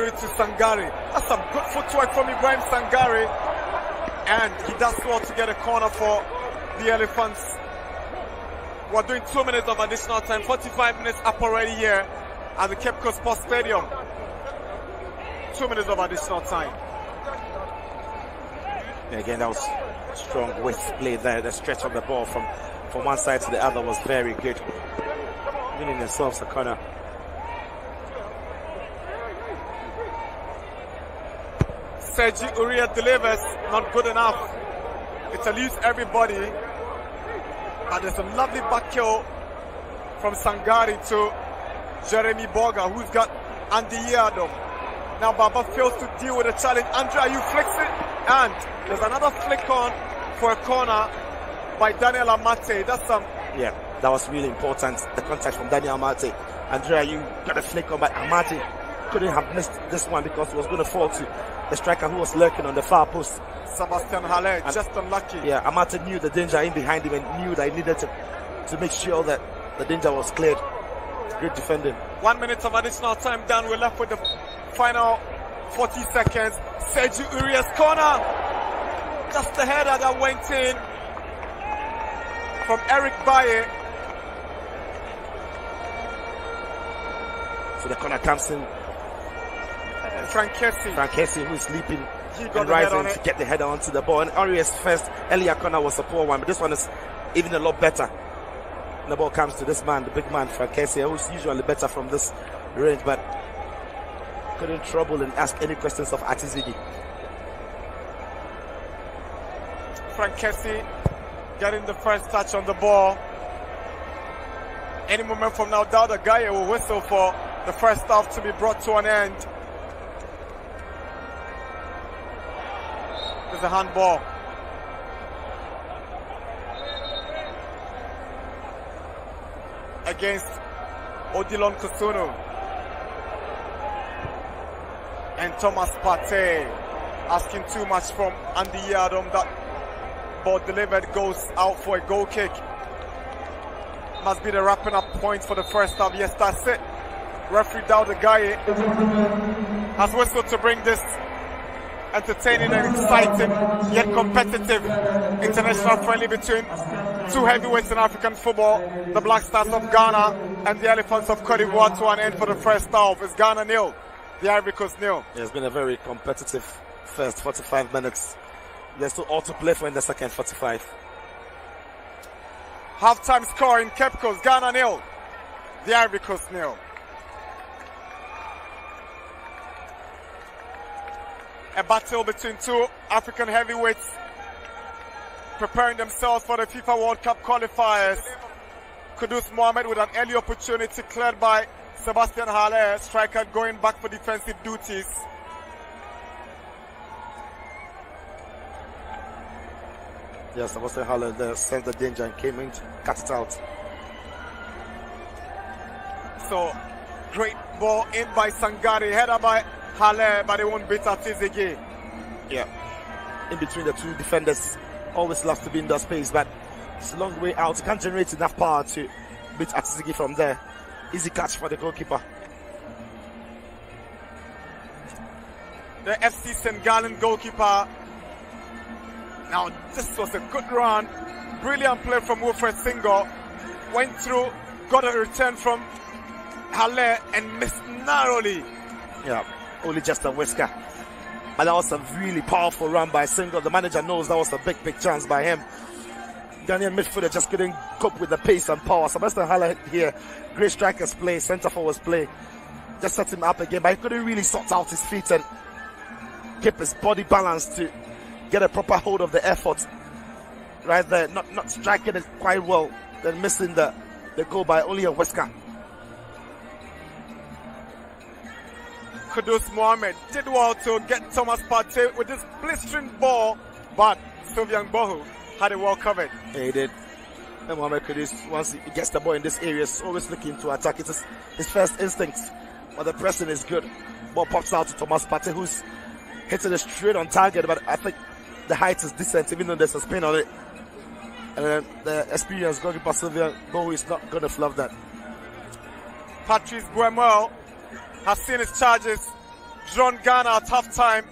Ivory to Sangare. That's some good footwork from Ibrahim Sangare. And he does well to get a corner for the Elephants. We're doing 2 minutes of additional time, 45 minutes up already here at the Cape Coast Sports Stadium. 2 minutes of additional time. And again, that was strong waist play there. The stretch of the ball from one side to the other was very good. Winning themselves a corner. Sergi Uriah delivers, not good enough. It eludes everybody. And there's a lovely back kill from Sangari to Jeremy Borga, who's got Andy Yadom. Now Baba fails to deal with the challenge. Andrea, you flicks it, and there's another flick on for a corner by Daniel Amate. That's some. Yeah, that was really important. The contact from Daniel Amate. Andrea, you got a flick on, but Amate couldn't have missed this one because it was going to fall to the striker who was lurking on the far post. Sebastian Halle, just unlucky. Yeah, Amate knew the danger in behind him and knew that he needed to make sure that the danger was cleared. Great defending. 1 minute of additional time down. We're left with the final 40 seconds. Sergi Uriah's corner. Just the header that went in from Eric Baye. So the corner comes in. Frank Kessie, who is sleeping and rising to get the header onto the ball. And Uriah's first earlier corner was a poor one, but this one is even a lot better. And the ball comes to this man, the big man, Frank Kessie, who's usually better from this range, but couldn't trouble and ask any questions of Atizigi. Frank Kessie getting the first touch on the ball. Any moment from now, Dauda Gaye will whistle for the first half to be brought to an end. There's a handball. Against Odilon Kusunu. And Thomas Partey asking too much from Andy Yadom. That ball delivered goes out for a goal kick. Must be the wrapping up point for the first half. Yes, that's it. Referee Dauda Gaye has whistled to bring this entertaining and exciting yet competitive international friendly between two heavyweights in African football, the Black Stars of Ghana and the Elephants of Cote d'Ivoire, to an end for the first half. It's Ghana 0, the Ivory Coast 0. It's been a very competitive first 45 minutes. There's still all to play for in the second 45. Half-time score in Cape Coast, Ghana 0, the Ivory Coast 0. A battle between two African heavyweights preparing themselves for the FIFA World Cup qualifiers. Kudus Mohamed with an early opportunity cleared by Sebastian Haller, striker going back for defensive duties. Yes, Sebastian Haller there sensed the danger and came in to cut it out. So, great ball in by Sangare, header by Haller, but they won't beat Atizigi. Yeah, in between the two defenders, always loves to be in that space, but it's a long way out. He can't generate enough power to beat Atizigi from there. Easy catch for the goalkeeper. The FC St. Gallen goalkeeper. Now, this was a good run. Brilliant play from Wilfred Singo. Went through, got a return from Haller and missed narrowly. Yeah, only just a whisker. But that was a really powerful run by Singo. The manager knows that was a big chance by him. Ghanaian midfielder just couldn't cope with the pace and power. Sebastian Haller here, great strikers play, centre forwards play. Just set him up again, but he couldn't really sort out his feet and keep his body balanced to get a proper hold of the effort. Right there, not striking it quite well, then missing the goal by only a whisker. Kudus Mohamed did well to get Thomas Partey with this blistering ball, but Sylvian Bohu had it well covered. Yeah, he did. And Mohamed Kudus, once he gets the ball in this area, is always looking to attack. It's his first instinct, but the pressing is good. Ball pops out to Thomas Partey, who's hitting it straight on target, but I think the height is decent, even though there's a spin on it. And then the experienced goalkeeper Sylvian Bohu is not going to fluff that. Patrice Buemel has seen his charges drawn Ghana at half-time.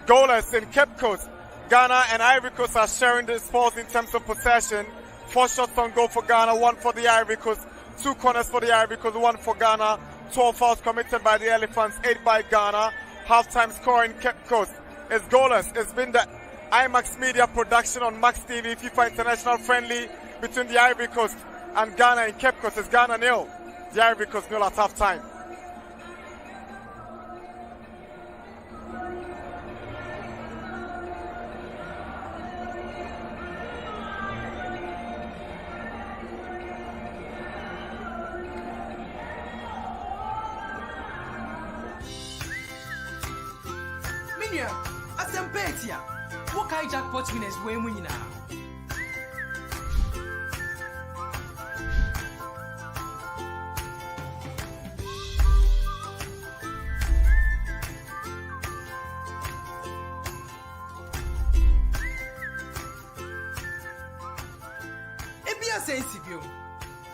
Goalless in Cape Coast. Ghana and Ivory Coast are sharing the spoils in terms of possession. 4 shots on goal for Ghana, 1 for the Ivory Coast, 2 corners for the Ivory Coast, 1 for Ghana, 12 fouls committed by the Elephants, 8 by Ghana. Half-time score in Cape Coast is goalless. It's been the IMAX Media production on Max TV, FIFA International friendly between the Ivory Coast and Ghana in Cape Coast. It's Ghana 0, the Ivory Coast 0 at half-time. What kind of jackpot winners win now?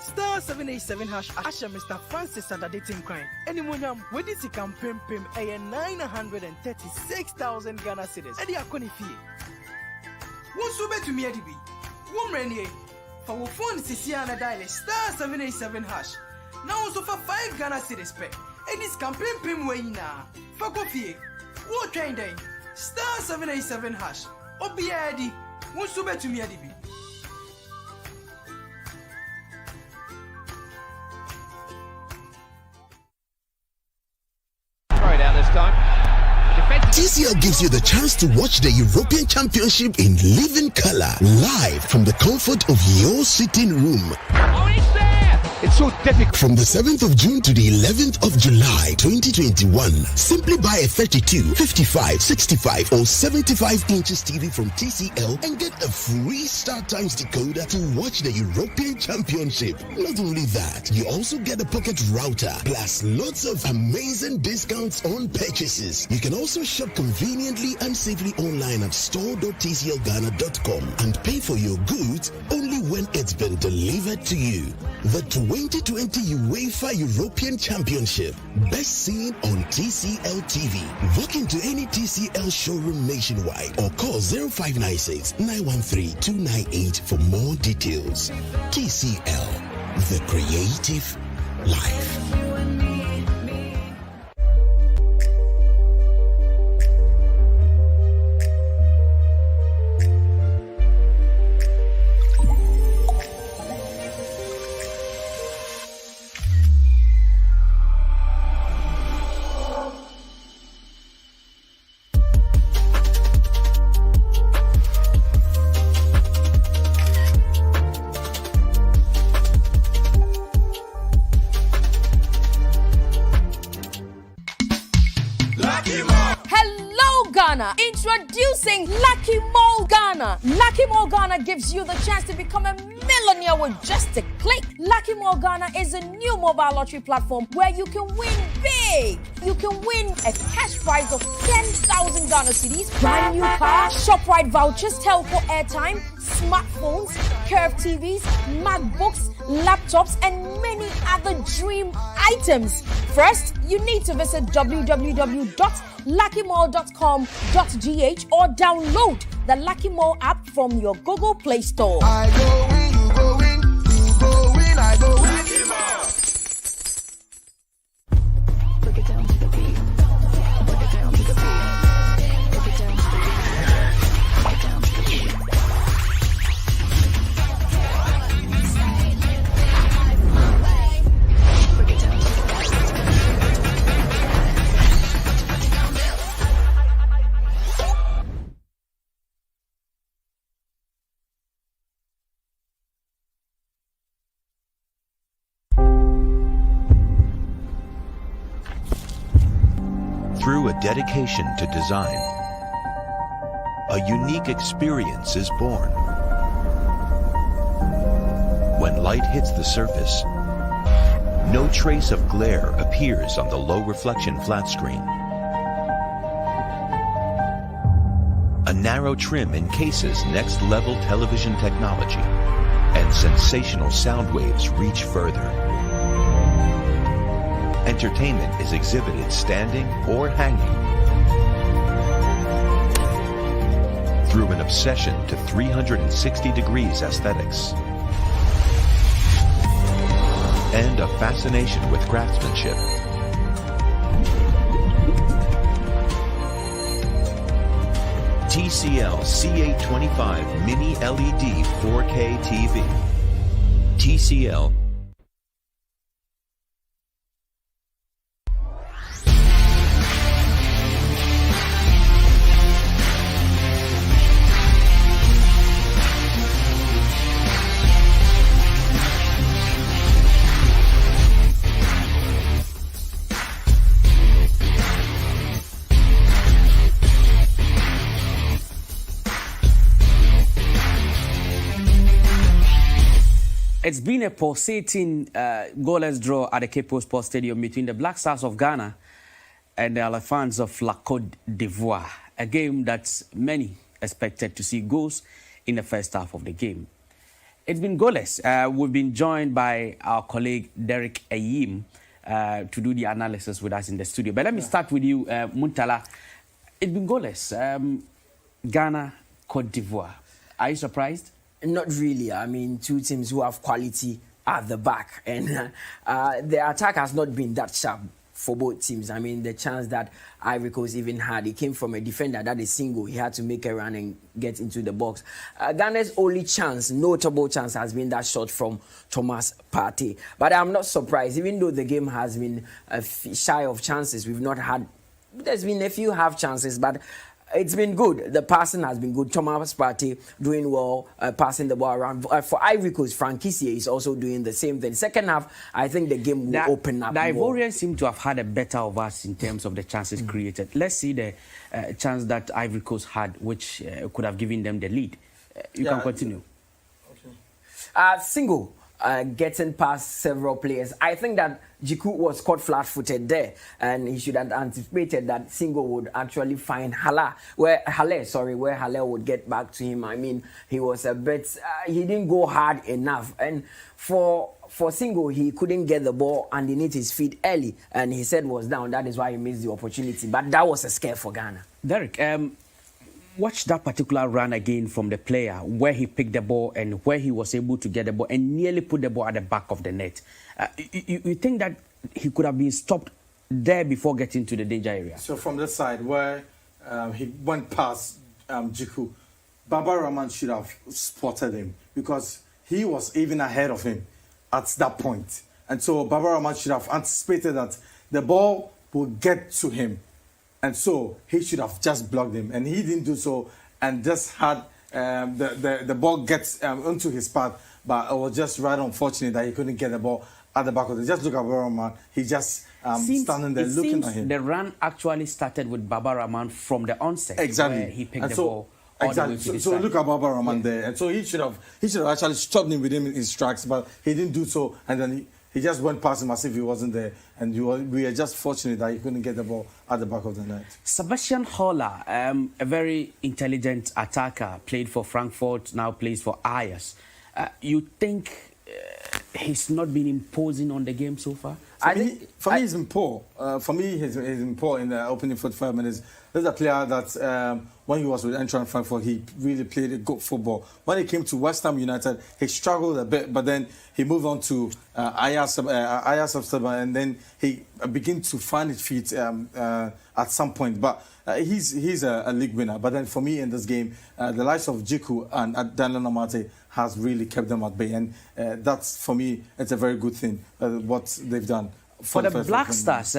Star 787 hash Asha Mr. Francis and dating crime. Anyone with this campaign pim a 936,000 Ghana cedis. Eddie Akoni fee. One sube to me Edibi. One renie. For our phone Sisiana dial star 787 hash. Now also for 5 Ghana cedis pay. And this campaign pim way now. For coffee. What train day? Star 787 hash. Obi Eddie. One sube to me Edibi. TCL gives you the chance to watch the European Championship in living color, live from the comfort of your sitting room. Oh, it's there! It's so difficult. From the 7th of June to the 11th of July 2021, simply buy a 32, 55, 65 or 75 inches TV from TCL and get a free StarTimes decoder to watch the European Championship. Not only that, you also get a pocket router plus lots of amazing discounts on purchases. You can also shop conveniently and safely online at store.tclghana.com and pay for your goods only when it's been delivered to you. The 2020 UEFA European Championship, best seen on TCL TV. Walk into any TCL showroom nationwide or call 0596 913 298 for more details. TCL, the creative life. Introducing Lucky Mole Ghana. Lucky Mole Ghana gives you the chance to become a millionaire with just a click. Lucky Mole Ghana is a new mobile lottery platform where you can win big. You can win a cash prize of 10,000 Ghana cedis, brand new car, ShopRite vouchers, telco airtime, smartphones, curved TVs, MacBooks, laptops, and many other dream items. First, you need to visit www.luckymall.com.gh or download the Lucky Mall app from your Google Play Store. I go win, you go win, you go win, I go win. Lucky Mall. Break it down to the beat. Break it down to the beat. Break it down to the beat. Break it down to the beat. Break it down to the Through a dedication to design, a unique experience is born. When light hits the surface, no trace of glare appears on the low reflection flat screen. A narrow trim encases next level television technology, and sensational sound waves reach further. Entertainment is exhibited standing or hanging. Through an obsession to 360 degrees aesthetics and a fascination with craftsmanship. TCL C825 Mini LED 4K TV. TCL. It's been a pulsating goalless draw at the Cape Coast Sports Stadium between the Black Stars of Ghana and the Elephants of La Côte d'Ivoire, a game that many expected to see goals in the first half of the game. It's been goalless. We've been joined by our colleague Derek Ayim to do the analysis with us in the studio. But let me start with you, Muntala. It's been goalless. Ghana, Côte d'Ivoire. Are you surprised? Not really. I mean, two teams who have quality at the back, and the attack has not been that sharp for both teams. I mean, the chance that Ivory Coast even had, it came from a defender that is single. He had to make a run and get into the box. Ghana's only chance, notable chance, has been that shot from Thomas Partey. But I'm not surprised, even though the game has been shy of chances. There's been a few half chances, but it's been good. The passing has been good. Thomas Partey doing well, passing the ball around. For Ivory Coast, Frank Kessié is also doing the same thing. Second half, I think the game will open up. The more. Ivorians seem to have had a better of us in terms of the chances created. Let's see the chance that Ivory Coast had, which could have given them the lead. You can continue. Okay. Single. Getting past several players. I think that Jiku was caught flat-footed there, and he should have anticipated that Singo would actually find where Halle would get back to him. I mean, he was a bit, he didn't go hard enough, and for Singo, he couldn't get the ball underneath his feet early, and he said was down. That is why he missed the opportunity. But that was a scare for Ghana. Derek, watch that particular run again from the player, where he picked the ball and where he was able to get the ball and nearly put the ball at the back of the net. You think that he could have been stopped there before getting to the danger area? So from this side where he went past Jiku, Baba Rahman should have spotted him because he was even ahead of him at that point. And so Baba Rahman should have anticipated that the ball would get to him. And so he should have just blocked him, and he didn't do so, and just had the ball gets into his path. But it was just right unfortunate that he couldn't get the ball at the back of the. Just look at Rahman. He just standing there looking at him. The run actually started with Baba Rahman from the onset. Exactly. Where he picked the ball. Exactly. So look at Baba Rahman there, and so he should have actually stopped him with him in his tracks, but he didn't do so, and then he just went past him as if he wasn't there, and we are just fortunate that he couldn't get the ball at the back of the net. Sebastian Haller, a very intelligent attacker, played for Frankfurt, now plays for Ajax. You think he's not been imposing on the game so far? For me, he's been poor. He's been poor in the opening 45 minutes. There's a player that, when he was with Eintracht Frankfurt, he really played a good football. When he came to West Ham United, he struggled a bit, but then he moved on to Ajax Amsterdam, and then he began to find his feet at some point. But he's a league winner. But then for me in this game, the likes of Jiku and Daniel Amate has really kept them at bay, and that's, for me, it's a very good thing, what they've done. For the Black Stars,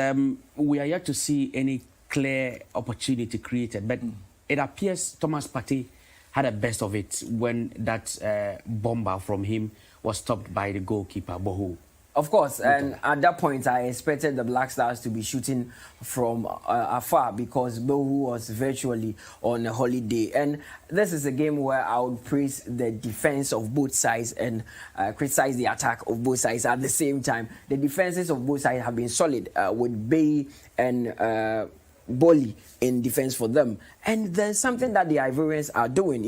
we are yet to see any clear opportunity created, but it appears Thomas Partey had the best of it when that bomber from him was stopped by the goalkeeper, Bohu. Of course, and at that point, I expected the Black Stars to be shooting from afar because Bohu was virtually on a holiday. And this is a game where I would praise the defense of both sides and criticize the attack of both sides at the same time. The defenses of both sides have been solid with Bay and Bolly in defense for them. And there's something that the Ivorians are doing.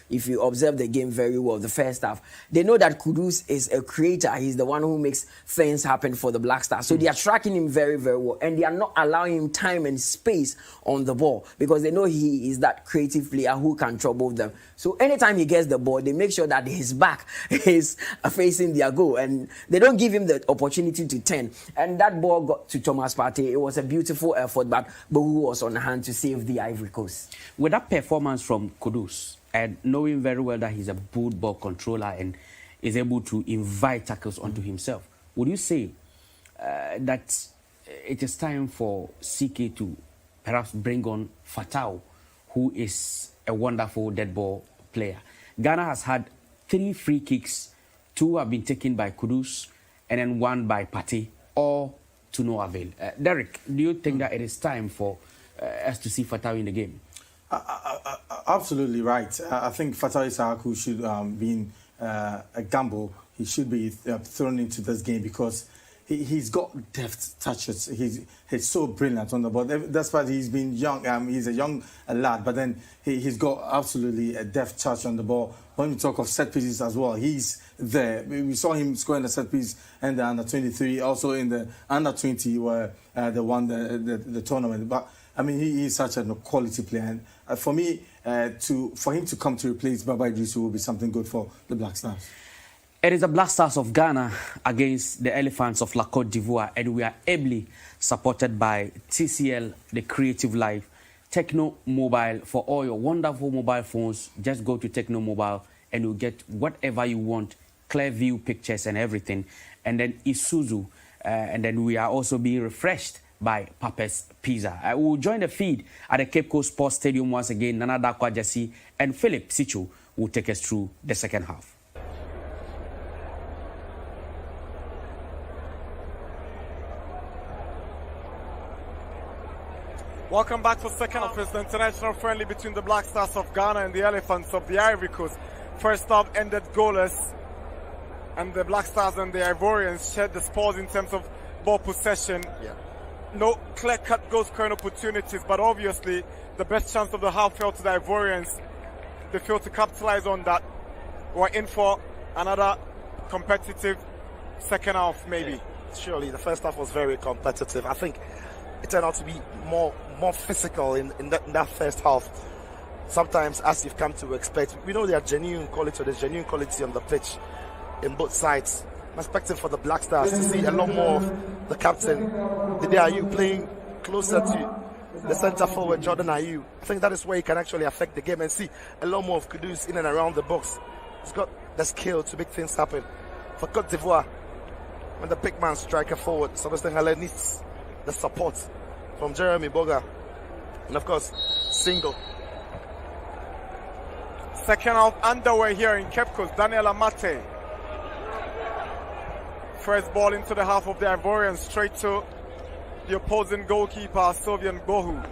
If you observe the game very well, the first half, they know that Kudus is a creator. He's the one who makes things happen for the Black Stars. So they are tracking him very, very well, and they are not allowing him time and space on the ball because they know he is that creative player who can trouble them. So anytime he gets the ball, they make sure that his back is facing their goal, and they don't give him the opportunity to turn. And that ball got to Thomas Partey. It was a beautiful effort, but Bohu was on hand to save the Ivory Coast. With that performance from Kudus, and knowing very well that he's a good ball controller and is able to invite tackles onto himself, would you say that it is time for CK to perhaps bring on Fatau, who is a wonderful dead ball player? Ghana has had 3 free kicks, 2 have been taken by Kudus, and then 1 by Partey, all to no avail. Derek, do you think that it is time for us to see Fatau in the game? Absolutely right. I think Fatai Isahaku should be a gamble. He should be thrown into this game because he's got deft touches. He's so brilliant on the ball. That's why he's been young. He's a young lad, but then he's got absolutely a deft touch on the ball. When we talk of set pieces as well, he's there. We saw him scoring a set piece in the under-23, also in the under-20 where they won the tournament. But I mean, he is such a quality player. And for me, for him to come to replace Baba Idrisu will be something good for the Black Stars. It is the Black Stars of Ghana against the Elephants of La Côte d'Ivoire, and we are ably supported by TCL, the Creative Life, Techno Mobile. For all your wonderful mobile phones, just go to Techno Mobile and you'll get whatever you want, clear view pictures and everything. And then Isuzu, and then we are also being refreshed by Papa's Pizza. We will join the feed at the Cape Coast Sports Stadium once again. Nana Dakwa Jesse and Philip Sichu will take us through the second half. Welcome back to second half. It's the international friendly between the Black Stars of Ghana and the Elephants of the Ivory Coast. First half ended goalless, and the Black Stars and the Ivorians shared the spoils in terms of ball possession. Yeah. No clear-cut goal-scoring opportunities, but obviously the best chance of the half fell to the Ivorians. They failed to capitalize on that. We're in for another competitive second half, maybe. Yeah, surely the first half was very competitive. I think it turned out to be more physical in that first half. Sometimes, as you've come to expect, we know there's genuine quality on the pitch in both sides. I'm expecting for the Black Stars to see a lot more of the captain, Dede Ayew, playing closer to the centre forward, Jordan Ayew. I think that is where he can actually affect the game and see a lot more of Kudus in and around the box. He's got the skill to make things happen. For Côte d'Ivoire, when the big man striker forward, Sebastian Haller, needs the support from Jeremy Boga and of course Single. Second half underway here in Cape Coast. Daniel Amate First ball into the half of the Ivorians, straight to the opposing goalkeeper, Sovian Bohu.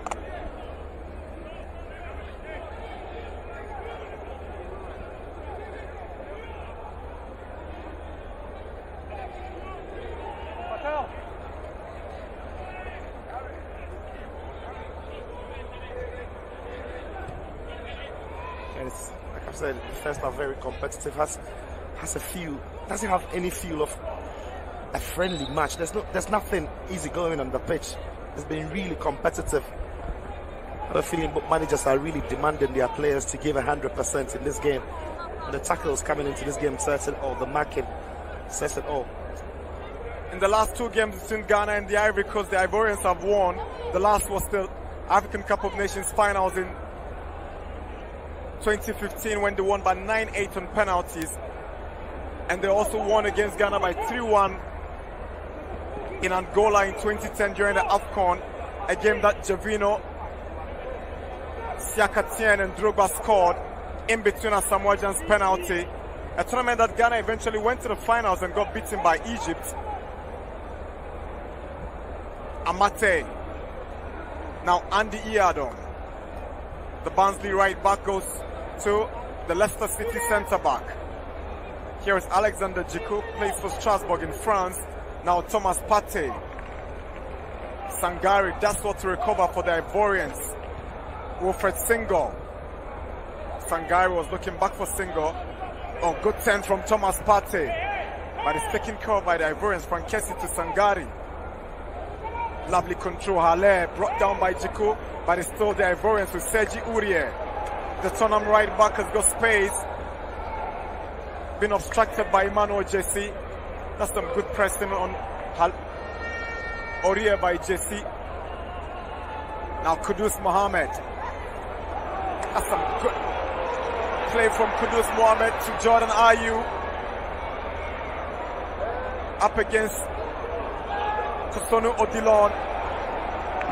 Like I've said, the first half very competitive, has a feel, doesn't have any feel of a friendly match. There's nothing easy going on the pitch. It's been really competitive. I have a feeling both managers are really demanding their players to give 100% in this game. And the tackles coming into this game says it all. The marking says it all. In the last two games between Ghana and the Ivory Coast, the Ivorians have won. The last was the African Cup of Nations finals in 2015 when they won by 9-8 on penalties. And they also won against Ghana by 3-1 in Angola in 2010 during the AFCON, a game that Javino, Siakatien and Drogba scored in between a Samoa Gyan's penalty. A tournament that Ghana eventually went to the finals and got beaten by Egypt. Amate. Now Andy Iadom. The Barnsley right back goes to the Leicester City centre back. Here is Alexander Djikou, plays for Strasbourg in France. Now Thomas Partey. Sangari, that's what to recover for the Ivorians. Wilfred Singo. Sangari was looking back for Singo. Oh, good turn from Thomas Partey. But it's taken care of by the Ivorians. Frankesi to Sangari. Lovely control. Halle brought down by Djikou, but it's still the Ivorians with Sergi Aurier. The Tottenham right back has got space. Been obstructed by Emmanuel Jesse. That's some good pressing on Aurier by Jesse. Now Kudus Mohamed. That's some good play from Kudus Mohamed to Jordan Ayew. Up against Kusonu Odilon.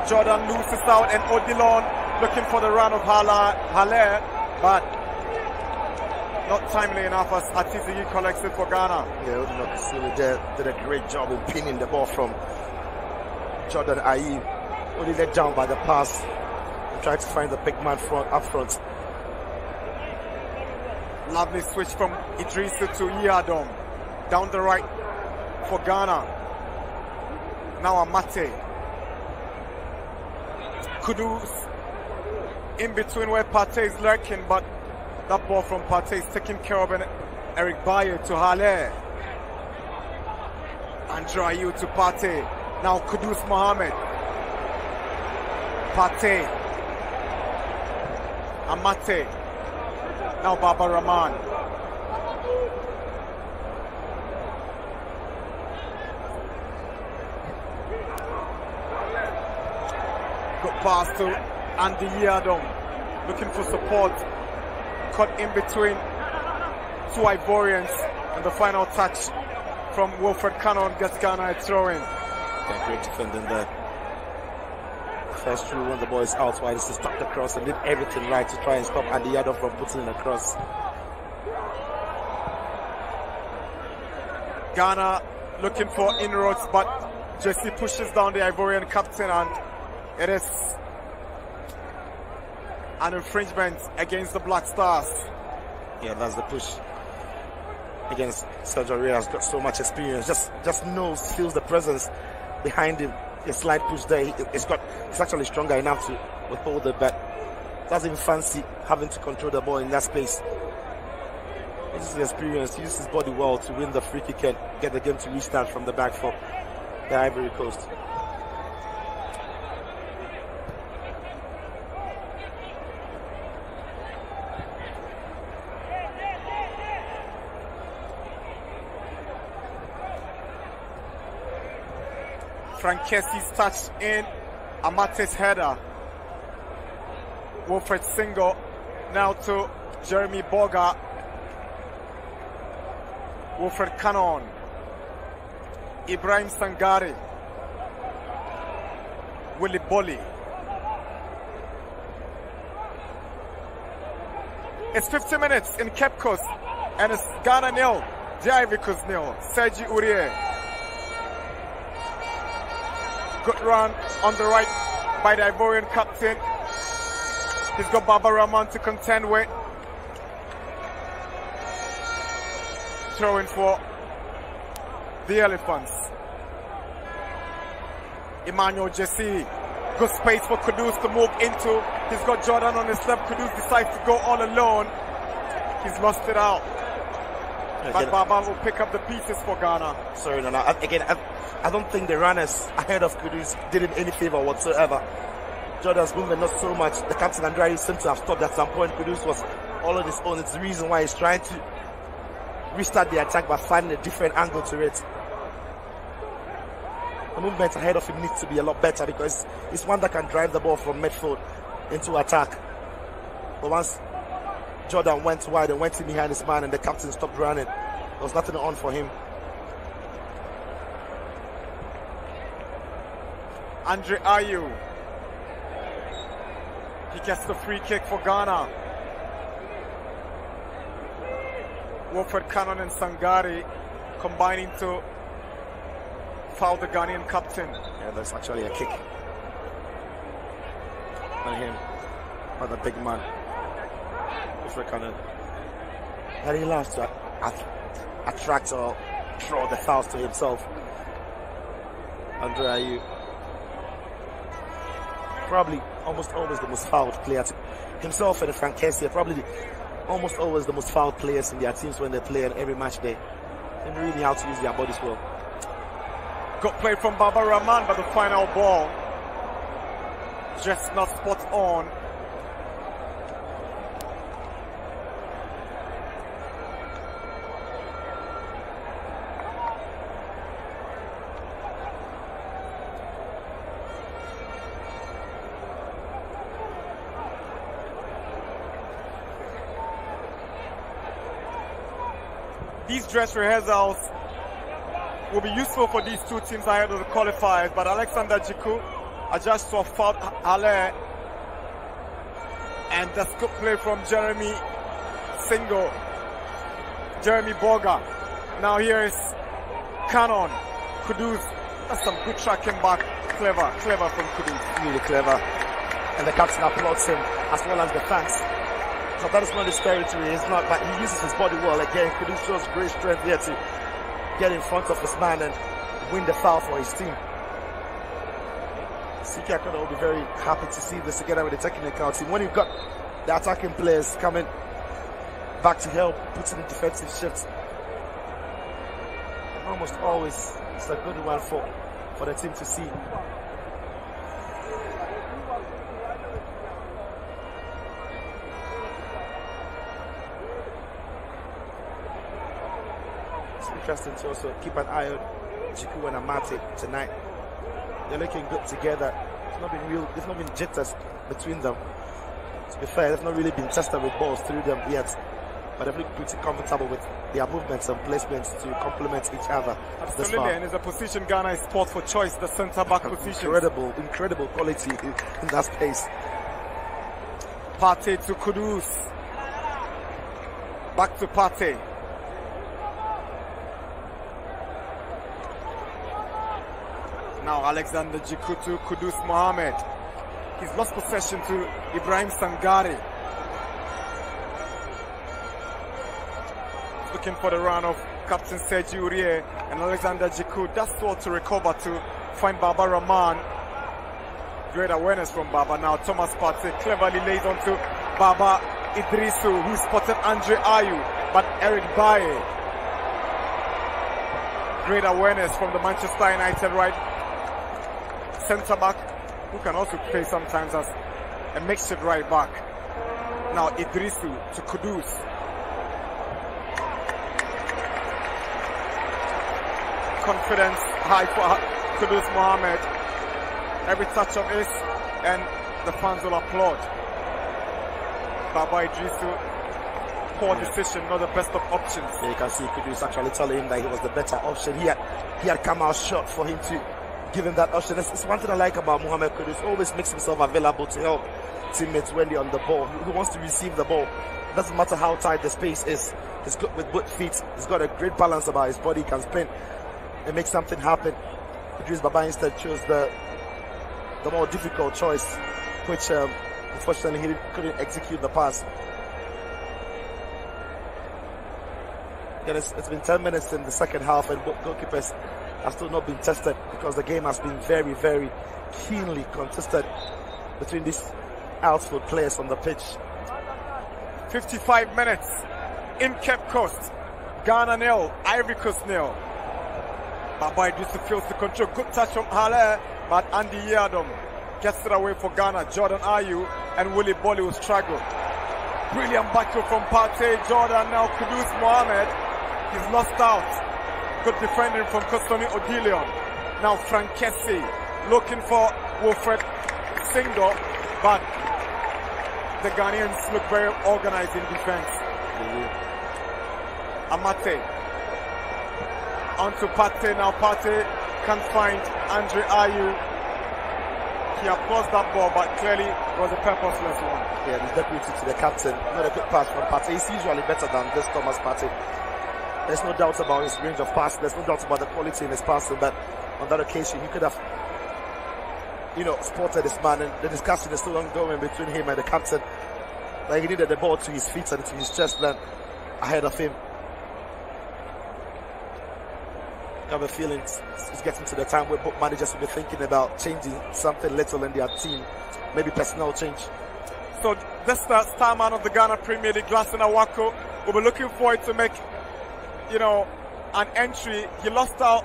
Jordan loses out and Odilon looking for the run of Haller, but not timely enough as Atizigi collects it for Ghana. Yeah, Odilon did a great job in pinning the ball from Jordan Ayew. Only let down by the pass and tried to find the big man up front. Lovely switch from Idrissa to Iadom. Down the right for Ghana. Now Amate. Kudus in between where Partey is lurking, but that ball from Partey is taken care of, and Eric Bayer to Haller. Andrew Ayew to Partey. Now Kudus Mohamed. Partey. Amate. Now Baba Rahman. Good pass to Andy Iadom. Looking for support. Caught in between two Ivorians. And the final touch from Wilfred Cannon gets Ghana a throw-in. Yeah, great defending there. First through when the ball is out wide, he stopped the cross and did everything right to try and stop Andy Iadom from putting in a cross. Ghana looking for inroads, but Jesse pushes down the Ivorian captain, and it is an infringement against the Black Stars. Yeah, that's the push against Sergio Aurier. Has got so much experience. Just knows, feels the presence behind him. A slight push there. It's actually stronger enough to withhold it, but doesn't fancy having to control the ball in that space. This is the experience. He uses his body well to win the free kick and get the game to restart from the back for the Ivory Coast. Frankesi's touch in, Amate's header. Wilfred Singo now to Jeremy Boga. Wilfred Cannon. Ibrahim Sangari. Willy Bolly. It's 50 minutes in Cape Coast, and it's Ghana 0, the Ivory Coast 0. Sergi Aurier Good run on the right by the Ivorian captain. He's got Baba Rahman to contend with. Throwing for the Elephants. Emmanuel Jesse. Good space for Kudus to move into. He's got Jordan on his left. Kudus decides to go all alone. He's lost it out. But Baba will pick up the pieces for Ghana. Sorry, no. I don't think the runners ahead of Kudus did him any favor whatsoever. Jordan's movement not so much. The captain Andrea seemed to have stopped at some point. Kudus was all on his own. It's the reason why he's trying to restart the attack by finding a different angle to it. The movement ahead of him needs to be a lot better because it's one that can drive the ball from midfield into attack. But once Jordan went wide and went in behind his man and the captain stopped running, there was nothing on for him. Andre Ayew. He gets the free kick for Ghana. Wilfred Cannon and Sangari combining to foul the Ghanaian captain. Yeah, that's actually a kick on him, on the big man. Wilfred Cannon. And he loves to attract or draw the fouls to himself. Andre Ayew. Probably almost always the most fouled player. Himself and Frank Kessie are probably almost always the most fouled players in their teams when they play every match day. They really know how to use their bodies well. Good play from Baba Rahman, but the final ball just not spot on. These dress rehearsals will be useful for these two teams ahead of the qualifiers, but Alexander Jiku adjusts to a foul Ale, and that's good play from Jeremy Boga. Now here is Cannon. Kudus, that's some good tracking back. Clever from Kudus. Really clever. And the captain applauds him as well as the fans. So that is not his territory. It's not, but he uses his body well. Again, Kudus shows great strength here to get in front of his man and win the foul for his team. Siki Akono will be very happy to see this together with the technical team. When you've got the attacking players coming back to help, put in defensive shifts, almost always it's a good one for the team to see. Interesting to also keep an eye on Jiku and Amate tonight. They're looking good together. There's not been jitters between them. To be fair, they've not really been tested with balls through them yet. But they've looked pretty comfortable with their movements and placements to complement each other. Absolutely, and it's a position Ghana is sport for choice, the centre-back position. Incredible quality in that space. Partey to Kudus. Back to Partey. Now Alexander Jiku to Kudus Mohammed. He's lost possession to Ibrahim Sangari. Looking for the run of Captain Sergi Aurier, and Alexander Jiku does well to recover to find Baba Rahman. Great awareness from Baba. Now Thomas Partey cleverly lays on to Baba Idrisu, who spotted Andre Ayew, but Eric Baye. Great awareness from the Manchester United right centre back, who can also play sometimes as a makeshift right back. Now Idrisu to Kudus. Confidence high for Kudus Mohammed. Every touch of his, and the fans will applaud. Baba Idrisu, poor decision, not the best of options. Yeah, you can see Kudus actually telling him that he was the better option. He had come out short for him to give him that option. It's one thing I like about Mohamed Kudus. Always makes himself available to help teammates when they're on the ball. He wants to receive the ball. It doesn't matter how tight the space is. He's good with both feet. He's got a great balance about his body. He can spin and make something happen. Idris Baba instead chose the the more difficult choice, which unfortunately he couldn't execute the pass. Again, it's been 10 minutes in the second half, and both goalkeepers have still not been tested because the game has been very, very keenly contested between these outfield players on the pitch. 55 minutes in Cape Coast. Ghana 0, Ivory Coast 0. Baba Idrisu feels the control. Good touch from Halle, but Andy Yadom gets it away for Ghana. Jordan Ayew and Willie Bolly will struggle. Brilliant battle from Partey. Jordan now Kudus Mohamed. He's lost out. Good defending from Costoni Odilion. Now Frankesi looking for Wilfred Singo, but the Ghanaians look very organized in defense. Amate. On to Partey now. Partey can't find Andre Ayew. He applauded that ball, but clearly it was a purposeless one. Yeah, the deputy to the captain. Not a good pass from Partey. He's usually better than this Thomas Partey. There's no doubt about his range of pass. There's no doubt about the quality in his passing, but on that occasion, he could have, spotted this man, and the discussion is still ongoing between him and the captain. Like, he needed the ball to his feet and to his chest, then ahead of him. I have a feeling it's getting to the time where both managers will be thinking about changing something little in their team, maybe personnel change. So this star man of the Ghana Premier League, Glasson Awako, will be looking forward to make, an entry. He lost out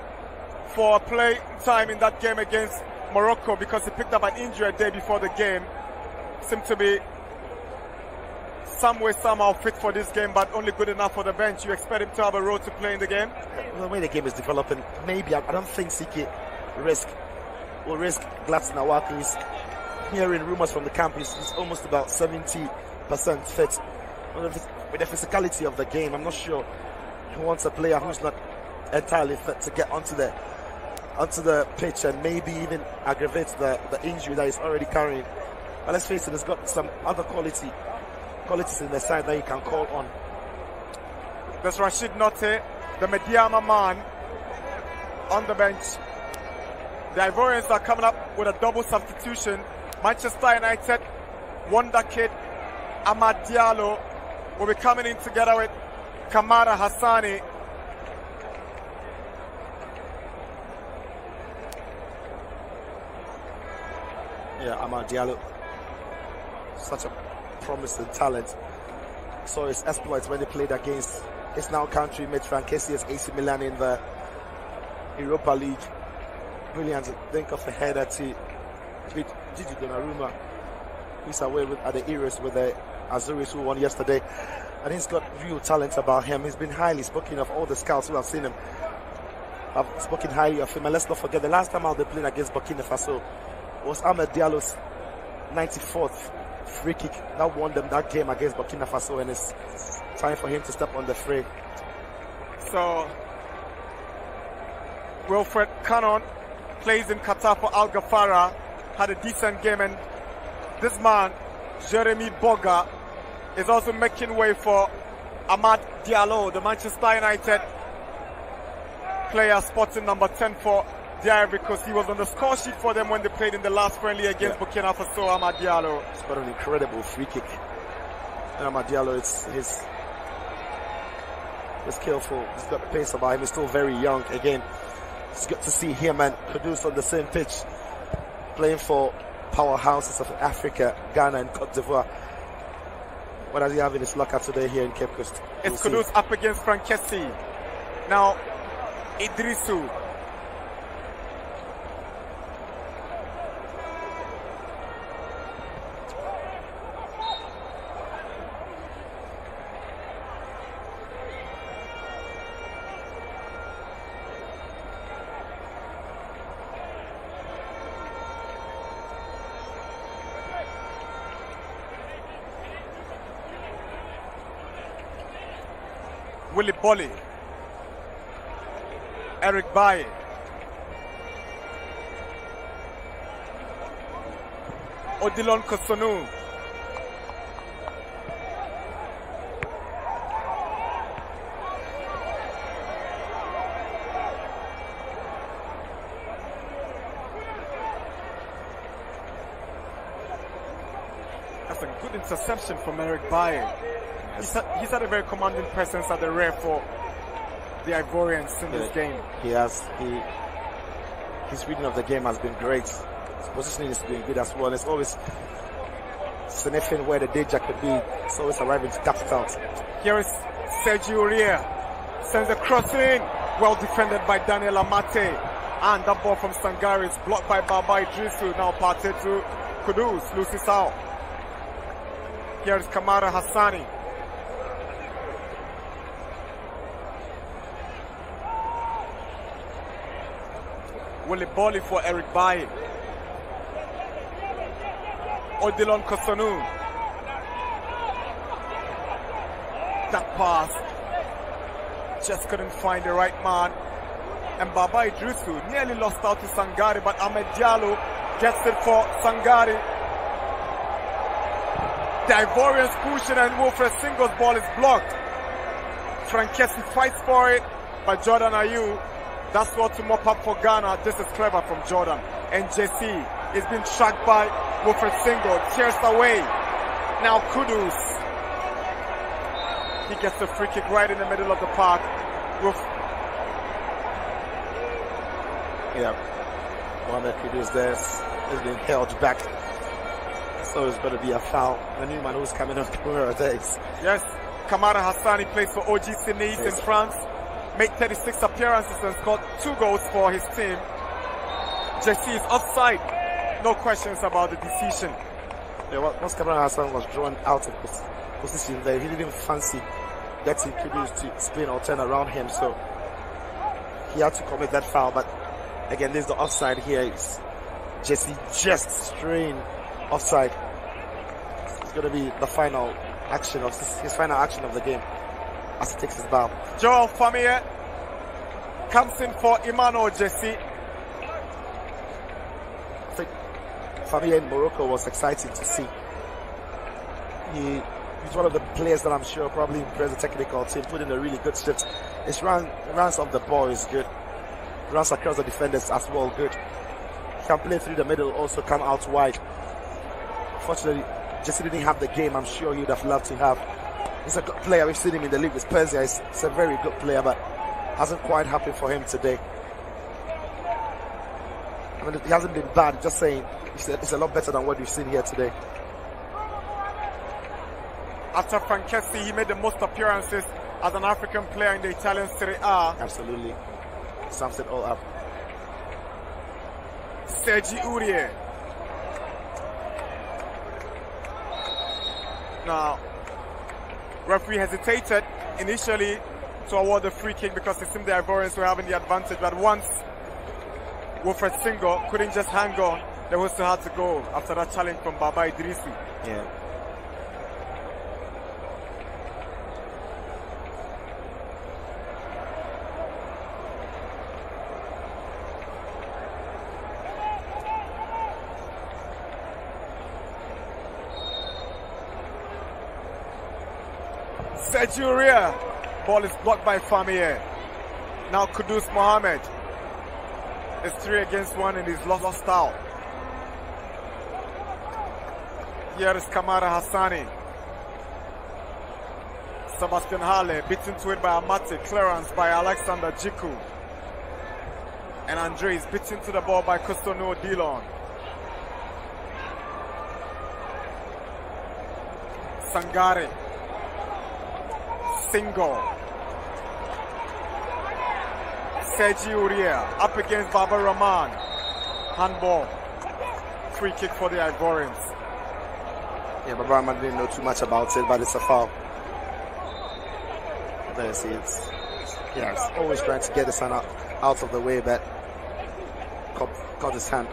for play time in that game against Morocco because he picked up an injury a day before the game. Seemed to be some way, somehow fit for this game, but only good enough for the bench. You expect him to have a role to play in the game? The way the game is developing, maybe. I don't think CK will risk Gladson Awako. He's hearing rumors from the camp. He's almost about 70% fit. With the physicality of the game, I'm not sure he wants a player who's not entirely fit to get onto the pitch and maybe even aggravate the injury that he's already carrying. But let's face it, he's got some other qualities in the side that you can call on. There's Rashid Notte, the Mediama man, on the bench. The Ivorians are coming up with a double substitution. Manchester United, wonder kid Amad Diallo will be coming in together with Kamara Hassani. Yeah, Amad Diallo, such a promising talent. Saw his exploits when he played against his now country-mate Frankesi's AC Milan in the Europa League. Brilliant. Think of a header to beat Gigi Donnarumma, who's away at the Euros with the Azuris, who won yesterday. And he's got real talent about him. He's been highly spoken of. All the scouts who have seen him have spoken highly of him. And let's not forget, the last time out they played against Burkina Faso was Ahmed Diallo's 94th free kick that won them that game against Burkina Faso, and it's time for him to step on the fray. So Wilfred Cannon plays in Qatar for Al Ghafara, had a decent game, and this man Jeremy Boga is also making way for Amad Diallo, the Manchester United player, spotting number 10 for the Ivory Coast. He was on the score sheet for them when they played in the last friendly against Burkina Faso. Amad Diallo. It's got an incredible free kick. And Amad Diallo, he's skillful. He's got the pace about him. He's still very young. Again, it's good to see him and Kudus on the same pitch, playing for powerhouses of Africa, Ghana and Cote d'Ivoire. What does he have in his locker today here in Cape Coast? It's Kudus up against Frankesi. Now, Idrisu. Willie Bolly, Eric Baye, Odilon Kosonu, And good interception from Eric Baye. He's had a very commanding presence at the rear for the Ivorians in this game. He has. His reading of the game has been great. His positioning is doing good as well. It's always sniffing where the danger could be. It's always arriving to tap it out. Here is Sergio Uriah. Sends a cross in. Well defended by Daniel Amate. And that ball from Sangari is blocked by Baba Idrisu. Now parted to Kudus. Loses out. Here is Kamara Hassani. Willie Bolly for Eric Baye. Odilon Kosonu. That pass just couldn't find the right man. And Baba Idrisu nearly lost out to Sangari, but Ahmed Diallo gets it for Sangari. The Ivorians pushing and Wilfred Singo's ball is blocked. Frankesi fights for it, but Jordan Ayew, that's what to mop up for Ghana. This is clever from Jordan. And JC is being tracked by Wilfred Singo. Tears away. Now Kudus. He gets the free kick right in the middle of the park. Mohamed Kudus there has been held back. So it's going to be a foul. The new man who's coming up there. Yes, Kamara Hassani plays for OGC Nice in France. Made 36 appearances and scored 2 goals for his team. JC is offside. No questions about the decision. Yeah, once Kamara Hassan was drawn out of position there, he didn't fancy getting Kudus to spin or turn around him, so he had to commit that foul. But again, there's the offside here. It's JC just straying offside. It's going to be the final action of his final action of the game as he takes his bow. Joel Famie comes in for Emmanuel JC. I think Famie in Morocco was exciting to see. He's one of the players that I'm sure probably impressed the technical team, put in a really good shift. His runs off the ball is good. Runs across the defenders as well, good. Can play through the middle, also come out wide. Fortunately, Jesse didn't have the game I'm sure he would have loved to have. He's a good player. We've seen him in the league with Persia. He's a very good player, but hasn't quite happened for him today. I mean, he hasn't been bad. Just saying, it's a lot better than what we've seen here today. After Frankesi, he made the most appearances as an African player in the Italian Serie A. Absolutely. Sums it all up. Sergi Uriah. Now, referee hesitated initially to award the free kick because it seemed the Ivorians were having the advantage, but once Wilfred Singo couldn't just hang on, they whistle had to go after that challenge from Baba Idrisu. Yeah. Sergio Uriah. Ball is blocked by Famie. Now Kudus Mohammed. It's 3 against 1 and he's lost out. Here is Kamara Hassani. Sebastian Hale beaten to it by Amate. Clearance by Alexander Jiku. And Andre is beaten to the ball by Costono Dillon. Sangare. Single. Sergi Uriah up against Baba Rahman. Handball. Free kick for the Ivorians. Yeah, Baba Rahman didn't know too much about it, but it's a foul. There you see it's always trying to get the son out of the way, but caught his hand.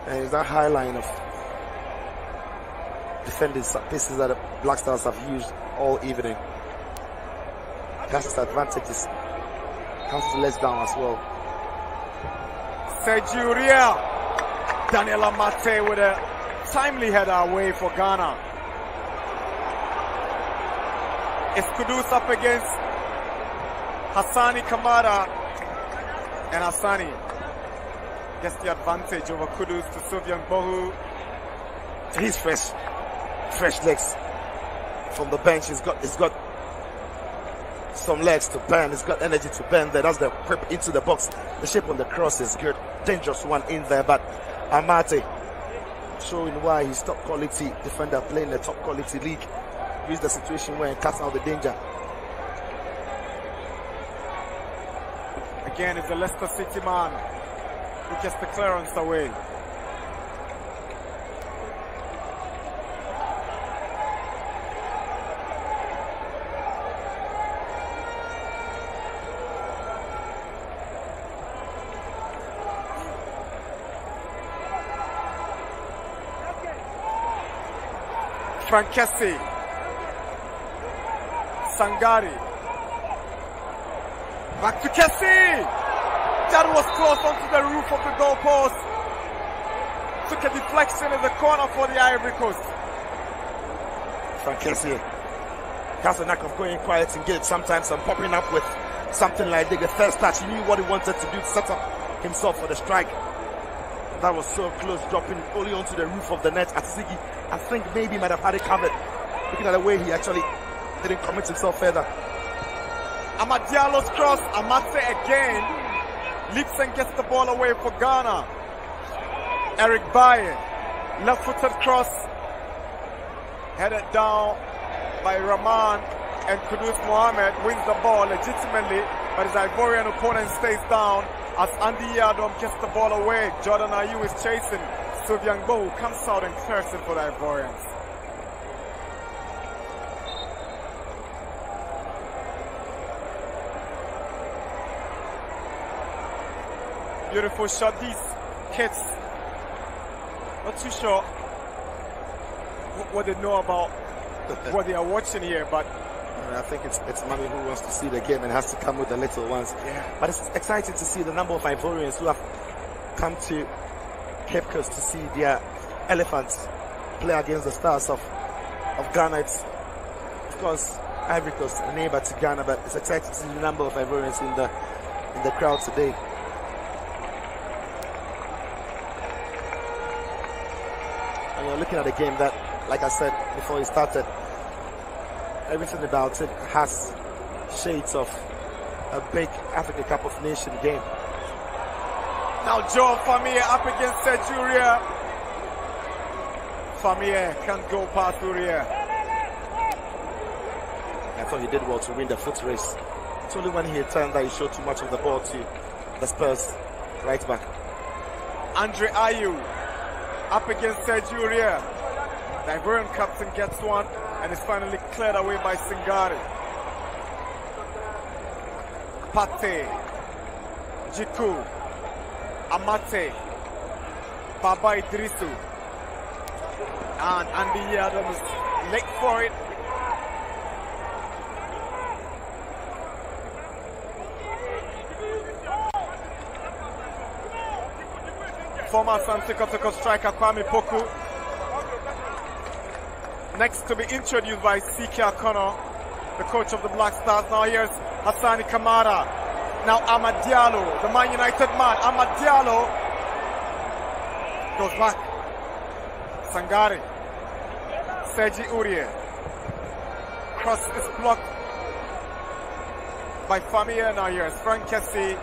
And it's that high line of defending pieces that the Black Stars have used all evening. That's his advantages. Comes to less down as well. Sergi Uriah. Daniel Amate with a timely header away for Ghana. It's Kudus up against Hassani Kamara. And Hassani gets the advantage over Kudus to Sufyan Bohu. He's fresh legs from the bench. He's got some legs to bend. He's got energy to bend there. That's the prep into the box. The shape on the cross is good. Dangerous one in there, but Amate showing why he's top quality defender playing the top quality league. Use the situation where he cuts out the danger. Again, it's the Leicester City man who gets the clearance away. Frankesi, Sangari, back to Kessie. That was close onto the roof of the goalpost. Took a deflection in the corner for the Ivory Coast. Frankesi has a knack of going quiet in games sometimes and popping up with something like the first touch. He knew what he wanted to do to set up himself for the strike. That was so close, dropping only onto the roof of the net. Atzigi, I think maybe might have had it covered. Looking at the way he actually didn't commit himself further. Amad Diallo's cross. Amate again leaps and gets the ball away for Ghana. Eric Baye, left-footed cross, headed down by Rahman, and Kudus Mohammed wins the ball legitimately, but his Ivorian opponent stays down as Andy Yadom gets the ball away. Jordan Ayew is chasing. Sufyan Bohu comes out and clears it for the Ivorians. Beautiful shot. These kids, not too sure what they know about what they are watching here, but I think it's mommy who wants to see the game and has to come with the little ones. Yeah. But it's exciting to see the number of Ivorians who have come to Cape Coast to see their elephants play against the stars of Ghana. It's, of course, Ivory Coast, a neighbor to Ghana, but it's exciting to see the number of Ivorians in the crowd today. And you're looking at a game that, like I said before it started, everything about it has shades of a big Africa Cup of Nations game. Now Joe Famia up against Sejuria. Famia can't go past Uria. I thought he did well to win the foot race. It's only when he turned that he showed too much of the ball to the Spurs right back. Andre Ayew up against Sejuria. The Ivorian captain gets one and is finally cleared away by Singari. Pate, Jiku, Amate, Baba Idrisu, and Andy Adams late for it. Former Asante Kotoko striker Kwame Poku. Next to be introduced by C.K. Akono, the coach of the Black Stars. Now here's Hassani Kamara. Now Amad Diallo, the Man United man. Amad Diallo goes back. Sangari. Sergi Aurier. Cross is blocked by Famia. Now here's Frank Kessie.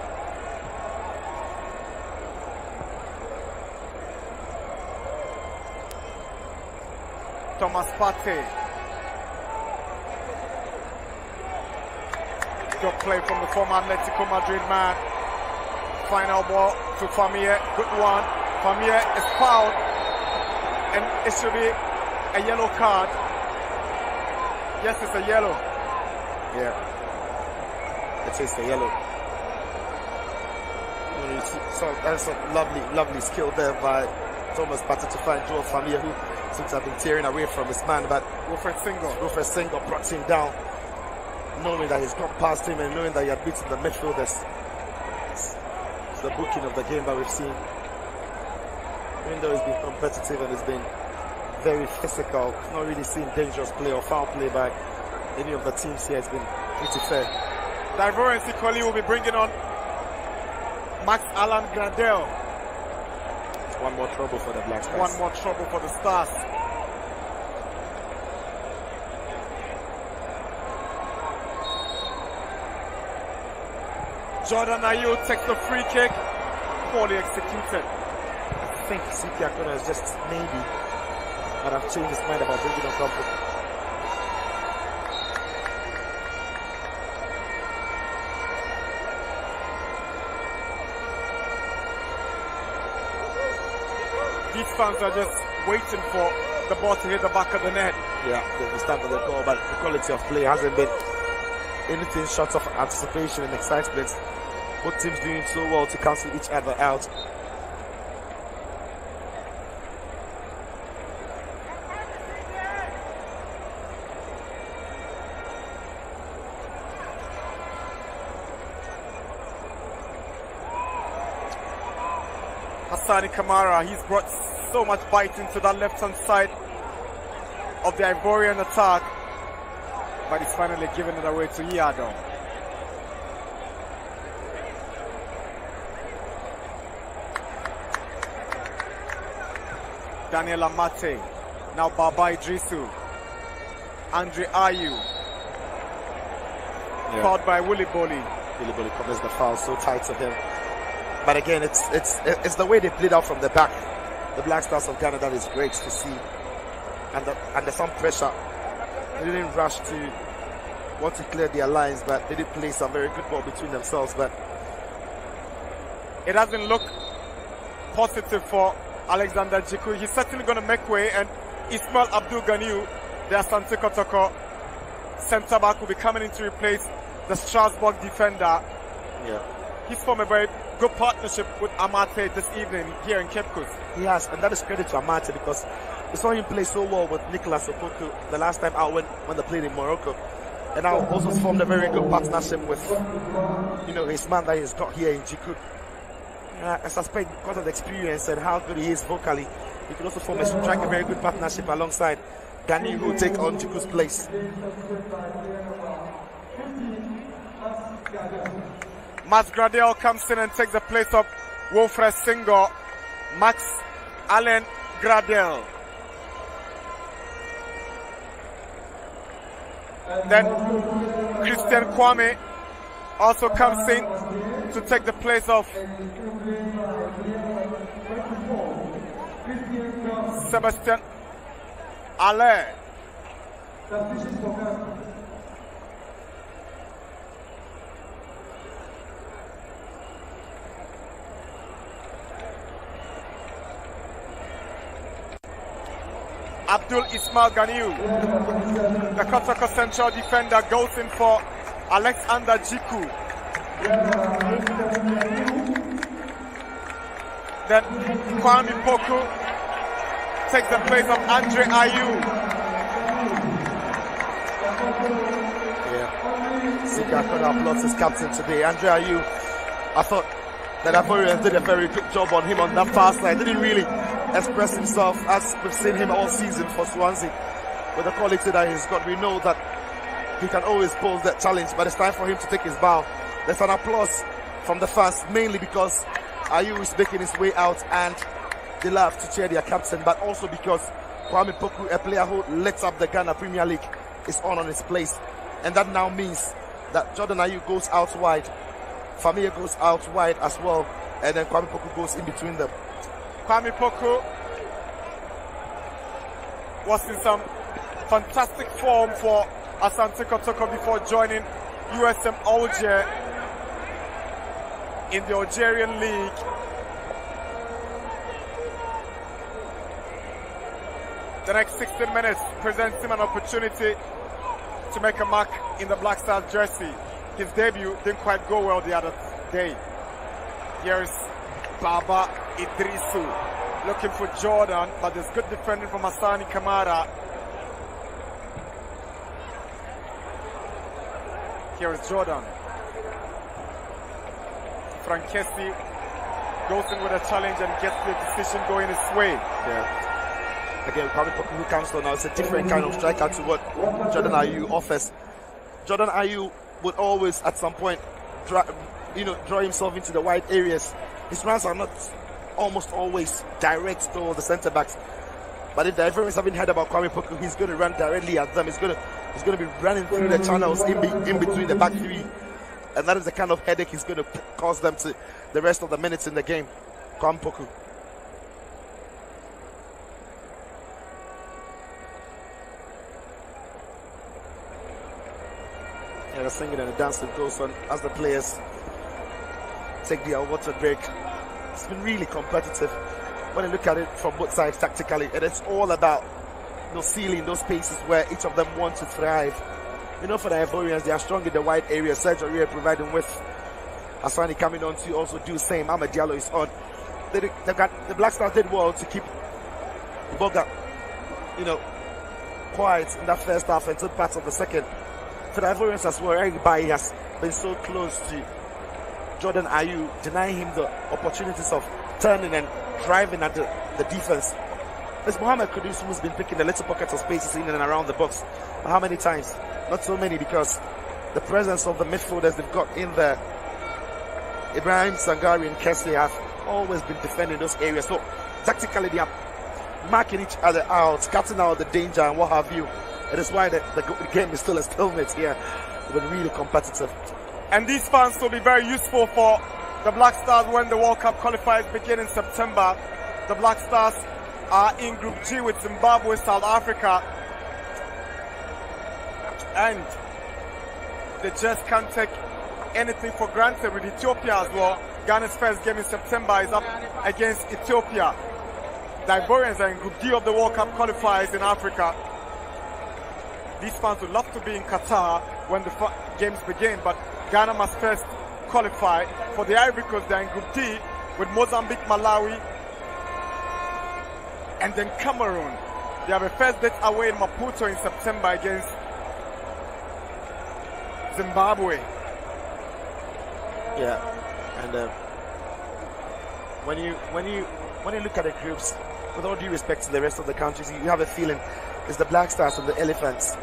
Thomas Partey. Good play from the former Atletico Madrid man. Final ball to Famia. Good one. Famia is fouled. And it should be a yellow card. Yes, it's a yellow. Yeah. It is a yellow. So that's a lovely skill there by Thomas Partey to find Joel Famia, who seems to have been tearing away from his man, but Wilfred Singo brought him down, knowing that he's gone past him and knowing that he had beaten the midfielders. It's the booking of the game that we've seen. Even though he's been competitive and he's been very physical, not really seen dangerous play or foul play by any of the teams here. It's been pretty fair. The Ivorian equally will be bringing on Max Alan Gradel. It's one more trouble for the Black Stars. One more trouble for the Stars. Jordan Ayew takes the free kick, poorly executed. I think CP Akona is just maybe might have changed his mind about bringing on Campbell. These fans are just waiting for the ball to hit the back of the net. Yeah, they start with the goal, but the quality of play hasn't been anything short of anticipation and excitement. Both teams doing so well to cancel each other out. Hassani Kamara, he's brought so much bite into that left-hand side of the Ivorian attack, but he's finally given it away to Yadon. Daniel Amate, now Baba Idrisu, Andre Ayew, fouled by Willy Bolly. Willy Bolly covers the foul so tight to him. But again, it's the way they played out from the back. The Black Stars of Ghana, that is great to see. And there's some pressure. They didn't rush to want to clear their lines, but they did play some very good ball between themselves. But it doesn't look positive for Alexander Jiku. He's certainly going to make way, and Ismail Abdul Ganiu, the Asante Kotoko centre back, will be coming in to replace the Strasbourg defender. Yeah, he's formed a very good partnership with Amate this evening here in Cape Coast. He has, and that is credit to Amate, because we saw him play so well with Nicolas Opoku the last time out when they played in Morocco. And now also formed a very good partnership with, his man that he's got here in Jiku. I suspect because of the experience and how good he is vocally, he can also strike a very good partnership alongside Gani, who will take on Jiku's place. Max Gradel comes in and takes the place of Wilfred Singo. Max Allen Gradel. Then Christian Kwame also comes in to take the place of Sebastian Allaire. Abdul Ismail Ganiu, the Kotoko central defender, goes in for Alexander Jiku. Then Kwame Poku takes the place of Andre Ayew. Yeah, Sika applauds his captain today. Andre Ayew, I thought that Ivorians did a very good job on him on that far side. Didn't really express himself as we've seen him all season for Swansea. With the quality that he's got, we know that he can always pose that challenge, but it's time for him to take his bow. There's an applause from the fans, mainly because Ayew is making his way out and they love to cheer their captain, but also because Kwame Poku, a player who lights up the Ghana Premier League, is on his place. And that now means that Jordan Ayew goes out wide, Famia goes out wide as well, and then Kwame Poku goes in between them. Kwame Poku was in some fantastic form for Asante Kotoko before joining USM Alger in the Algerian League. The next 16 minutes presents him an opportunity to make a mark in the Black Stars jersey. His debut didn't quite go well the other day. Here's Baba Idrisu looking for Jordan, but there's good defending from Hassani Kamara. Here is Jordan. Frankesi goes in with a challenge and gets the decision going his way. Yeah. Again, Kwame Poku, who comes on now, it's a different kind of striker to what Jordan Ayew offers. Jordan Ayew would always, at some point, draw himself into the wide areas. His runs are not almost always direct towards the centre backs. But if the Ivorians haven't heard about Kwame Poku, he's going to run directly at them. He's going to be running through the channels in between the back three, and that is the kind of headache he's going to cause them to the rest of the minutes in the game. Kwame Poku. Yeah, the singing and the dancing goes on as the players take their water break. It's been really competitive. When you look at it from both sides tactically, and it's all about sealing those spaces where each of them want to thrive. For the Ivorians, they are strong in the wide area. Sergio Aurier providing with Asani coming on to also do the same. Ahmed Diallo is on. The Black Stars did well to keep Boga, quiet in that first half until parts of the second. For the Ivorians as well, Eric Bailly has been so close to Jordan Ayew, denying him the opportunities of turning and driving at the defense. It's Mohamed Kudus who's been picking the little pockets of spaces in and around the box. But how many times? Not so many, because the presence of the midfielders they've got in there, Ibrahim Sangari and Kesley, have always been defending those areas. So tactically they are marking each other out, cutting out the danger and what have you. It is why the game is still a stalemate here. It's been really competitive. And these fans will be very useful for the Black Stars when the World Cup qualifiers begin in September. The Black Stars are in Group G with Zimbabwe, South Africa. And they just can't take anything for granted with Ethiopia as well. Ghana's first game in September is up against Ethiopia. The Ivorians are in Group D of the World Cup qualifiers in Africa. These fans would love to be in Qatar when the games begin, but Ghana must first qualify. For the Ivory Coast, they're in Group D with Mozambique, Malawi, and then Cameroon. They have a first date away in Maputo in September against Zimbabwe. Yeah, and when you look at the groups, with all due respect to the rest of the countries, you have a feeling it's the Black Stars and the Elephants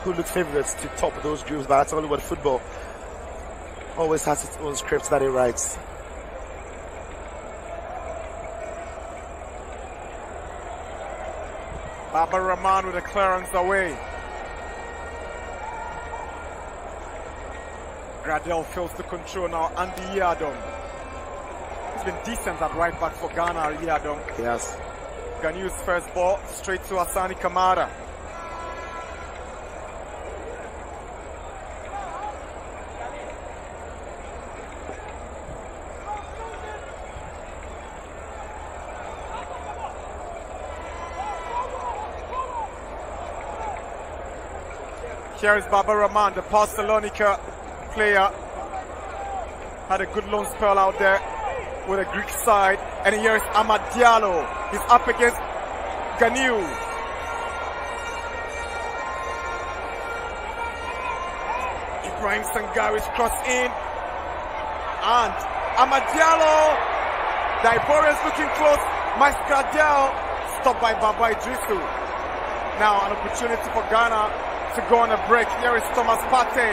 who look favourites to top those groups. But that's only what football always has its own scripts that it writes. Baba Rahman with a clearance away. Gradel fills the control now. Andy Yadom. He's been decent at right back for Ghana, Yadom. Yes. Ghanou's first ball straight to Asani Kamara. Here is Baba Rahman, the Barcelonica player. Had a good long spell out there with a Greek side. And here is Amad Diallo. He's up against Ghanou. Ibrahim Sangari's cross in. And Amad Diallo. The Ivorians looking close. Mike Gradel stopped by Baba Idrisu. Now an opportunity for Ghana to go on a break. Here is Thomas Partey.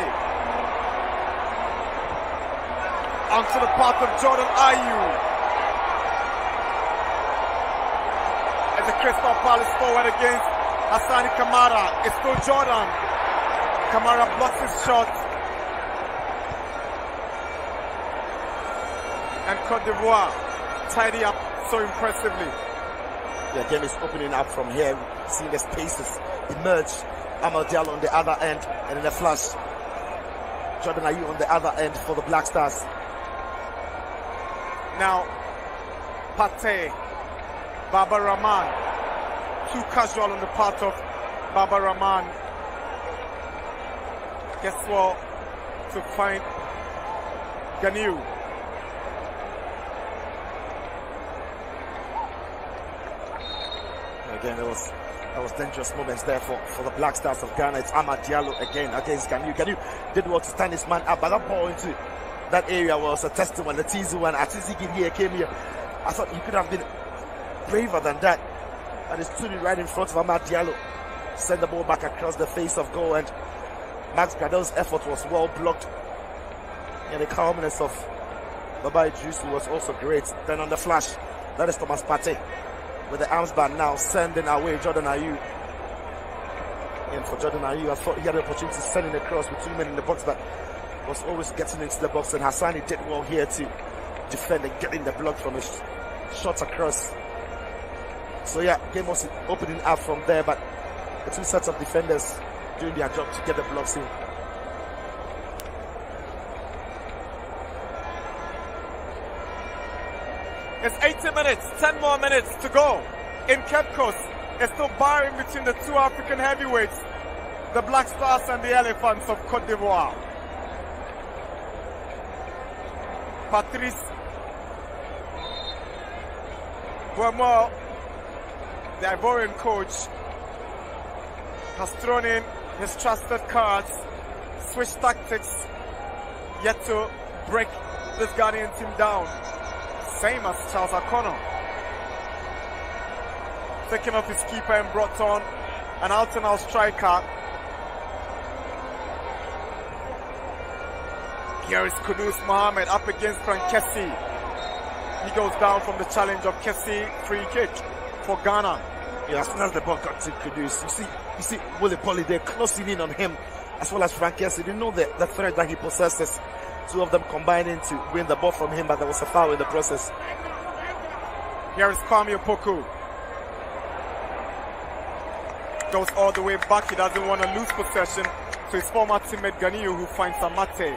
Onto the path of Jordan Ayew. As the Crystal Palace forward against Asani Kamara. It's still Jordan. Kamara blocks his shot. And Cote d'Ivoire tidy up so impressively. The game is opening up from here. Seeing the spaces emerge. Amal Diallo on the other end, and in a flash, Jordan Ayew on the other end for the Black Stars. Now, Partey, Baba Rahman, too casual on the part of Baba Rahman. Guess what? To find Ghanou. Again, there was dangerous moments there for the Black Stars of Ghana. It's Amad Diallo again against Ghanou. Ghanou did well to stand his man up, but that ball into that area was a testimony. The Tizu and Atizi came here. I thought you could have been braver than that. And he stood right in front of Amad Diallo. Send the ball back across the face of goal, and Max Gradel's effort was well blocked. And the calmness of Baba Idrissi was also great. Then on the flash, that is Thomas Partey with the arms band now sending away Jordan Ayew. And for Jordan Ayew, I thought he had the opportunity to send in a cross with 2 men in the box, but was always getting into the box. And Hassani did well here to defend and get in the block from his shots across. So yeah, game was opening up from there, but the two sets of defenders doing their job to get the blocks in. It's 80 minutes, 10 more minutes to go. In Cape Coast, it's still barring between the two African heavyweights, the Black Stars and the Elephants of Cote d'Ivoire. Patrice Bourmont, the Ivorian coach, has thrown in his trusted cards, switched tactics, yet to break this Ghanaian team down. Same as Charles O'Connor. Taking off his keeper and brought on an out-and-out striker. Here is Kudus Mohammed up against Frank Kessie. He goes down from the challenge of Kessie. Free kick for Ghana. Yeah, as soon as the ball got to Kudus, you see Willie Polly there closing in on him, as well as Frank Kessie. They know the threat that he possesses. Two of them combining to win the ball from him, but there was a foul in the process. Here is Kwame Opoku. Goes all the way back. He doesn't want to lose possession to his former teammate Ganiyu, who finds Amate.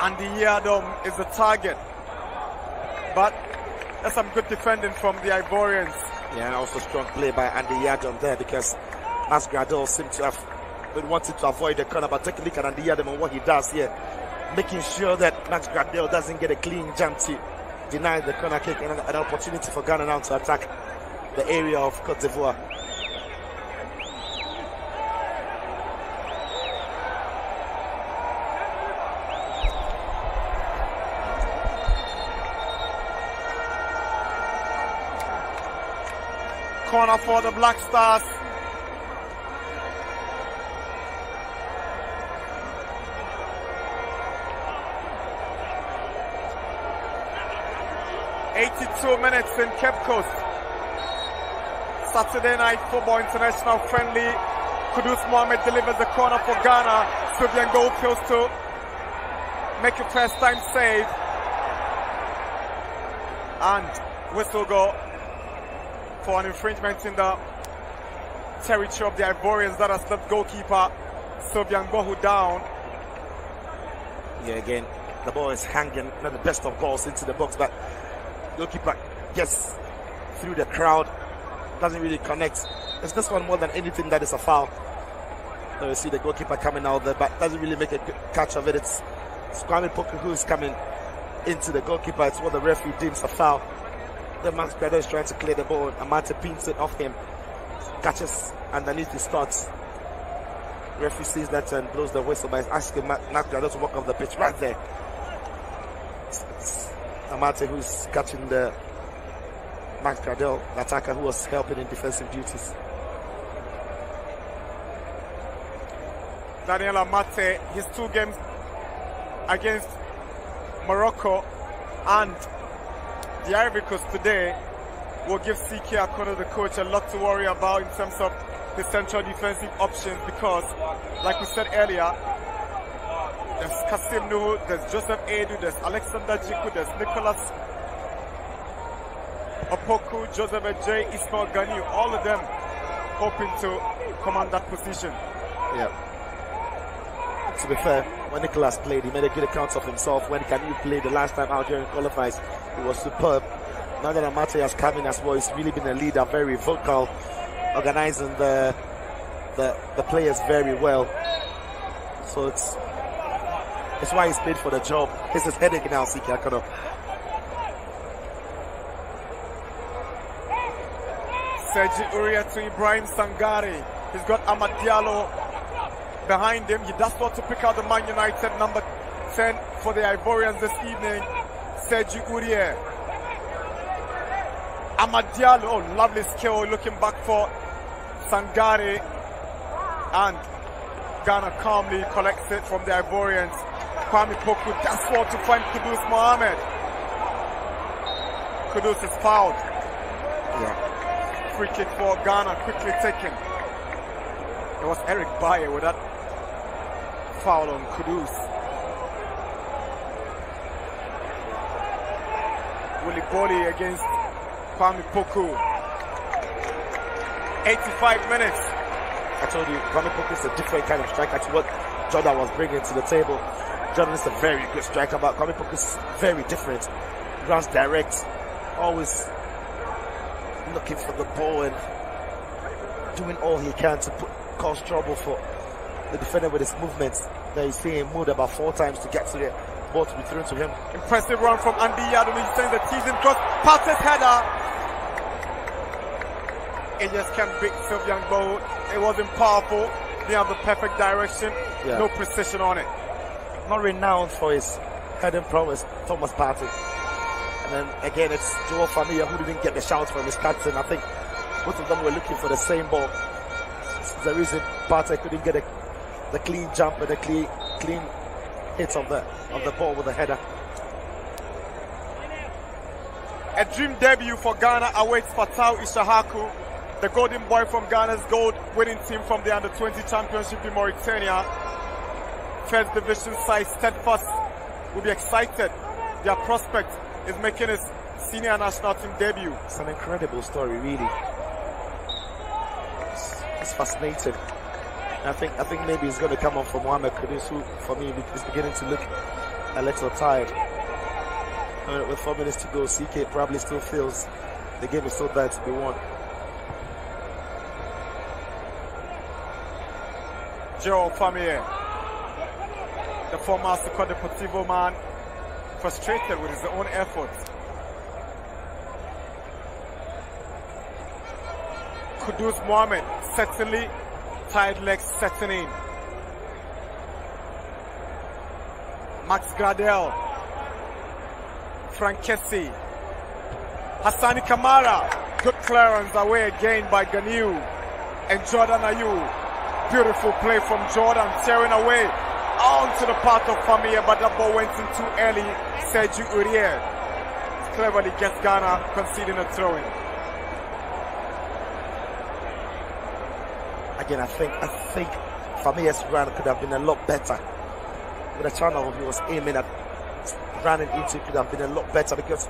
Andy Yadom is the target. But there's some good defending from the Ivorians. Yeah, and also strong play by Andy Yadom there, because Mas Gradel seemed to have been wanting to avoid the corner, but take a look at Andy Yadom and what he does here, making sure that Max Gradel doesn't get a clean jump to deny the corner kick, and an opportunity for Ghana now to attack the area of Cote d'Ivoire. Corner for the Black Stars. "82 minutes in Cape Coast. Saturday night football international friendly. Kudus Mohammed delivers the corner for Ghana. Sylvian Gold fails to make a first time save. And whistle go for an infringement in the territory of the Ivorians. That has left goalkeeper Sylvian Bohu down. Yeah, again, the ball is hanging, not the best of balls into the box, but goalkeeper gets through the crowd, doesn't really connect. It's this one more than anything that is a foul. So you see the goalkeeper coming out there, but doesn't really make a good catch of it. It's Kwame Opoku who is coming into the goalkeeper. It's what the referee deems a foul. The Max Gradel is trying to clear the ball. Amate pins it off him, catches underneath his thoughts. Referee sees that and blows the whistle, but he's asking Max Gradel to walk off the pitch right there. It's Amate who's catching the Max Gradel, the attacker who was helping in defensive duties. Daniel Amate, his 2 games against Morocco and the Ivory Coast today will give CK Akono, the coach, a lot to worry about in terms of the central defensive options, because, like we said earlier, there's Kasim Nuhu, there's Joseph Edu, there's Alexander Jiku, there's Nicholas Opoku, Joseph Ejay, Ismail Ganiyu, all of them hoping to command that position. Yeah. To be fair, when Nicholas played, he made a good account of himself. When Ganiyu played the last time out here in qualifiers, he was superb. Now that Amate has come in as well, he's really been a leader, very vocal, organizing the players very well. So it's why he's paid for the job. It's his headache now, CK Akono. Sergi Uriah to Ibrahim Sangare. He's got Amad Diallo behind him. He does want to pick out the Man United number 10 for the Ivorians this evening. Sergi Uriah. Amad Diallo, oh, lovely skill, looking back for Sangare. And Ghana calmly collects it from the Ivorians. Kwame Poku does well to find Kudus Mohammed. Kudus is fouled. Yeah. Free kick for Ghana, quickly taken. It was Eric Baye with that foul on Kudus. Willy Boli against Kwame Poku. 85 minutes. I told you, Kwame Poku is a different kind of striker to what Jordan was bringing to the table. Jordan is a very good striker, but Kwame Poku is very different. Runs direct, always looking for the ball and doing all he can to cause trouble for the defender with his movements. There you see him move about 4 times to get to the ball to be thrown to him. Impressive run from Andy Yadom. He's saying the teasing cross. Passes header. It just can't beat Sylvian Bow. It wasn't powerful. They have the perfect direction. Yeah. No precision on it. Not renowned for his heading prowess, Thomas Partey. And then again, it's Joel Familia who didn't get the shout from his captain. I think both of them were looking for the same ball. It's the reason Partey couldn't get the clean jump and the clean hit of the ball with the header. A dream debut for Ghana awaits Fatau Ishahaku, the golden boy from Ghana's gold-winning team from the Under-20 Championship in Mauritania. First division side Steadfast will be excited. Their prospect is making his senior national team debut. It's an incredible story, really. It's fascinating. I think maybe he's going to come on for Mohamed Kudus, who for me is beginning to look a little tired. With 4 minutes to go, CK probably still feels the game is so bad to be won. Joe Famier, the former Sucre Deportivo man, frustrated with his own efforts. Kudus Mohammed, certainly tired legs setting in. Max Gradel, Frank Kessie, Hassani Kamara, good clearance away again by Ganiu and Jordan Ayew. Beautiful play from Jordan, tearing away onto the path of Famia, but that ball went in too early. Sergio Uriel cleverly gets Ghana conceding a throw-in. Again, I think Famia's run could have been a lot better. With the channel he was aiming at, running into, could have been a lot better, because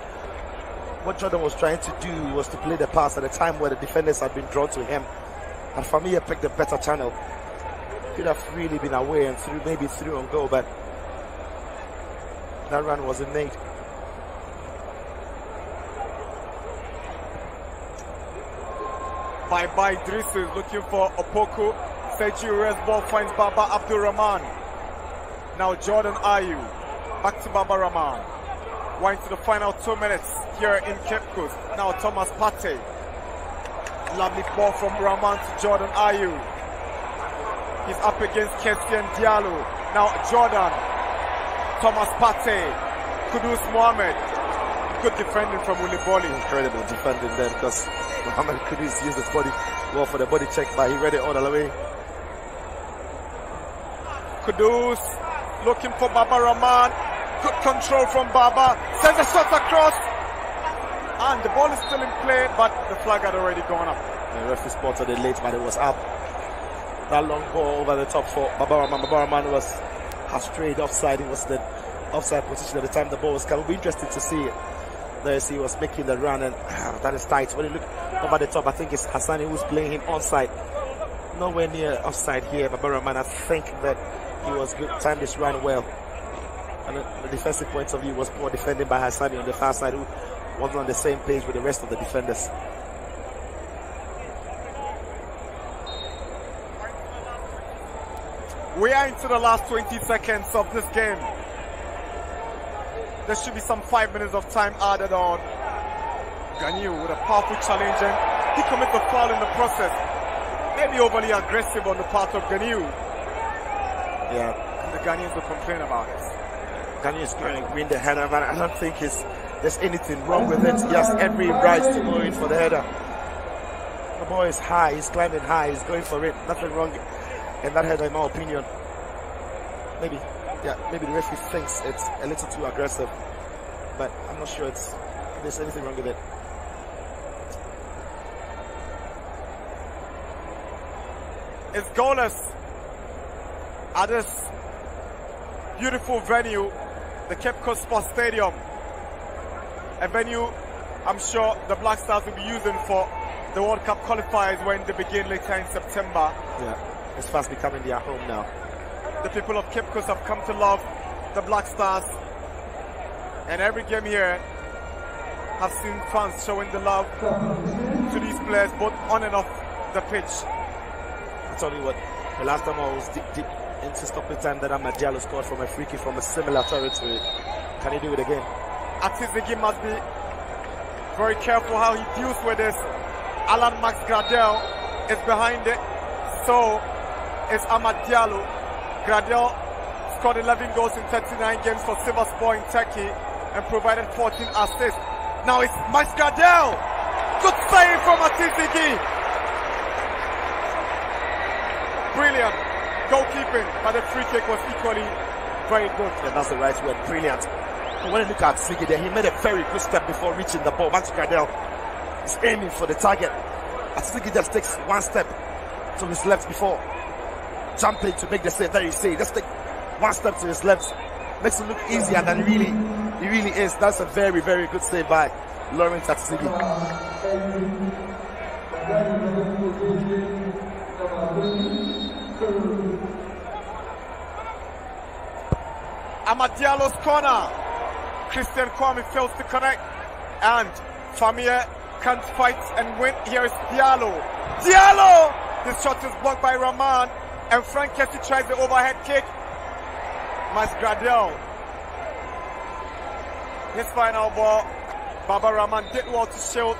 what Jordan was trying to do was to play the pass at a time where the defenders had been drawn to him. And Famia picked a better channel. Could have really been away and through, maybe through on goal, but that run wasn't made. Bye Drisu is looking for Opoku. Sergio Rez ball finds Baba Abdul Rahman. Now Jordan Ayew. Back to Baba Rahman. We're into the final 2 minutes here in Cape Coast. Now Thomas Partey. Lovely ball from Rahman to Jordan Ayew. He's up against Kessian Diallo. Now Jordan. Thomas Partey. Kudus Mohammed. Good defending from Willy Boli. Incredible defending there, because Mohamed Kudus used his body well for the body check, but he read it all the way. Kudus looking for Baba Rahman. Good control from Baba. Sends a shot across. And the ball is still in play, but the flag had already gone up. The referee spotted it late, but it was up. That long ball over the top for Baba Rahman. Baba Rahman was straight offside. It was the offside position at the time the ball was coming. It'll be interesting to see it. There he was making the run, and that is tight. When you look over the top, I think it's Hassani who's playing him onside. Nowhere near offside here. Baba Rahman, I think that he was good, timed this run well. And the defensive point of view was poor defending by Hassani on the far side, who wasn't on the same page with the rest of the defenders. We are into the last 20 seconds of this game. There should be some 5 minutes of time added on. Ganiu with a powerful challenge, and he commits a foul in the process. Maybe overly aggressive on the part of Ganiu. Yeah. And the Ghanaians will complain about it. Ganiu is going to win the header, but I don't think there's anything wrong with it. He has every right to go in for the header. The ball is high, he's climbing high, he's going for it. Nothing wrong And that header, in my opinion, maybe the referee thinks it's a little too aggressive, but I'm not sure there's anything wrong with it. It's goalless at this beautiful venue, the Cape Coast Sports Stadium, a venue I'm sure the Black Stars will be using for the World Cup qualifiers when they begin later in September. Yeah, it's fast becoming their home now. The people of Cape Coast have come to love the Black Stars, and every game here have seen fans showing the love to these players both on and off the pitch. I tell you what, the last time I was deep into stoppage time that Amad Diallo scored from a free kick from a similar territory. Can he do it again? Atizigi must be very careful how he deals with this. Alan Max Gradel is behind it, so is Amad Diallo. Gradel scored 11 goals in 39 games for Sivasspor in Turkey and provided 14 assists. Now it's Max Gradel. Good save from Atizigi. Brilliant goalkeeping, but the free kick was equally very good. And that's the right word, brilliant. But when you look at Ziggy there, he made a very good step before reaching the ball. Max Gradel is aiming for the target. Ziggy just takes one step to his left before jumping to make the save. There you see, just take one step to his left. Makes it look easier than he really is. That's a very, very good save by Lawrence Atizigi. Amad Diallo's corner. Christian Kwame fails to connect, and Famia can't fight and win. Here is Diallo. Diallo! This shot is blocked by Rahman, and Frank Kessie tries the overhead kick. Mas Gradel. His final ball. Baba Rahman did well to shield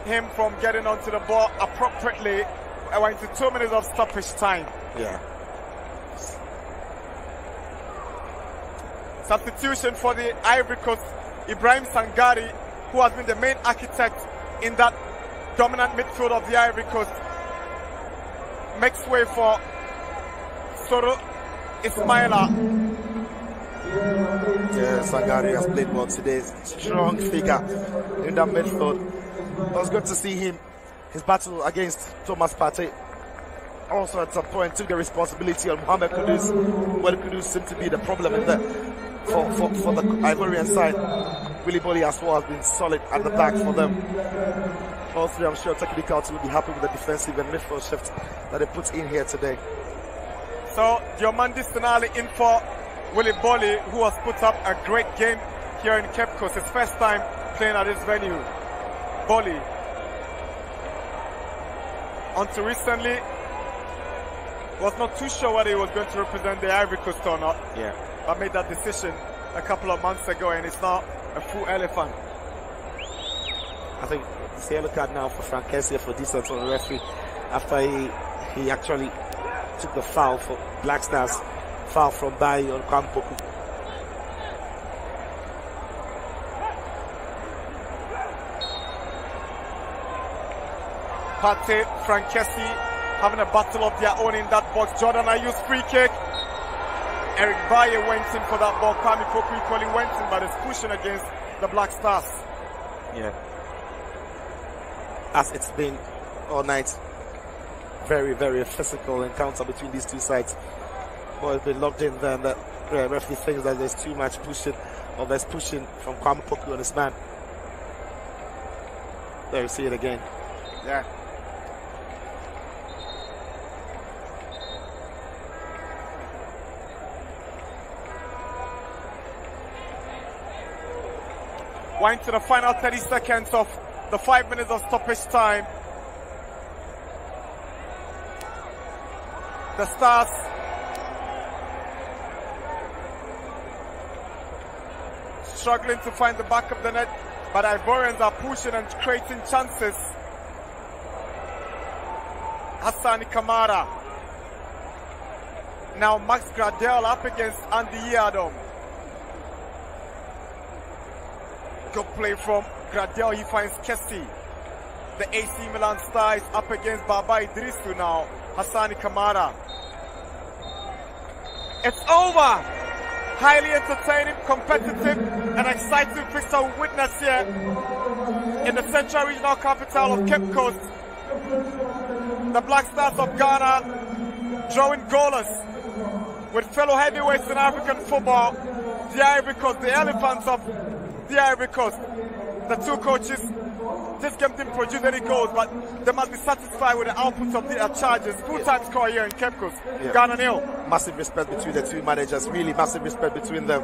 him from getting onto the ball appropriately. I went into 2 minutes of stoppage time. Yeah. Substitution for the Ivory Coast, Ibrahim Sangari, who has been the main architect in that dominant midfield of the Ivory Coast, makes way for Soro Ismaila. Yeah, Sangari has played well today. Strong figure in that midfield. It was good to see him. His battle against Thomas Partey. Also at some point took the responsibility on Mohamed Kudus. Well, Kudus seemed to be the problem in the for the Ivorian side. Willy Bolly as well has been solid at the back for them. All three, I'm sure technical team will be happy with the defensive and midfield shift that they put in here today. So Diomandi Sinali in for Willy Bolly, who has put up a great game here in Cape Coast. His first time playing at this venue. Bolly. Until recently, was not too sure whether he was going to represent the Ivory Coast or not. Yeah. But made that decision a couple of months ago, and it's now a full elephant. I think it's a yellow card now for Frank Kessie for distance on the referee after he actually took the foul for Black Stars, foul from Bayi on Kwampoku. Partey, Frank Kessie having a battle of their own in that box. Jordan Ayu's free kick. Eric Baye went in for that ball. Kwame Poku equally went in, but it's pushing against the Black Stars. Yeah. As it's been all night, very, very physical encounter between these two sides. Boy, it's been locked in there, and the referee thinks that there's too much pushing, or there's pushing from Kwame Poku on his man. There you see it again. Yeah. Went to the final 30 seconds of the 5 minutes of stoppage time. The Stars struggling to find the back of the net, but Ivorians are pushing and creating chances. Hassani Kamara. Now Max Gradel up against Andy Yadom. Good play from Gradel, he finds Kessie. The AC Milan star is up against Baba Idrisu now. Hassani Kamara. It's over. Highly entertaining, competitive, and exciting fixture we witness here in the Central Regional Capital of Cape Coast. The Black Stars of Ghana drawing goalless with fellow heavyweights in African football, the Ivory Coast, the Elephants of the Ivory Coast. The two coaches, this game didn't produce any goals, but they must be satisfied with the output of their charges. Full-time score here in Cape Coast. Ghana 0. Massive respect between the two managers, really massive respect between them.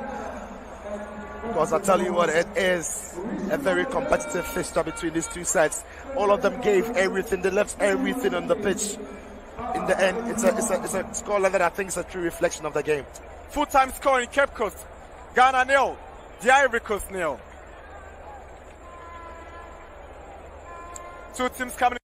Because I tell you what, it is a very competitive fixture between these two sides. All of them gave everything, they left everything on the pitch. In the end, it's a scoreline that I think is a true reflection of the game. Full-time score in Cape Coast. Ghana 0, the Ivory Coast 0. Two teams coming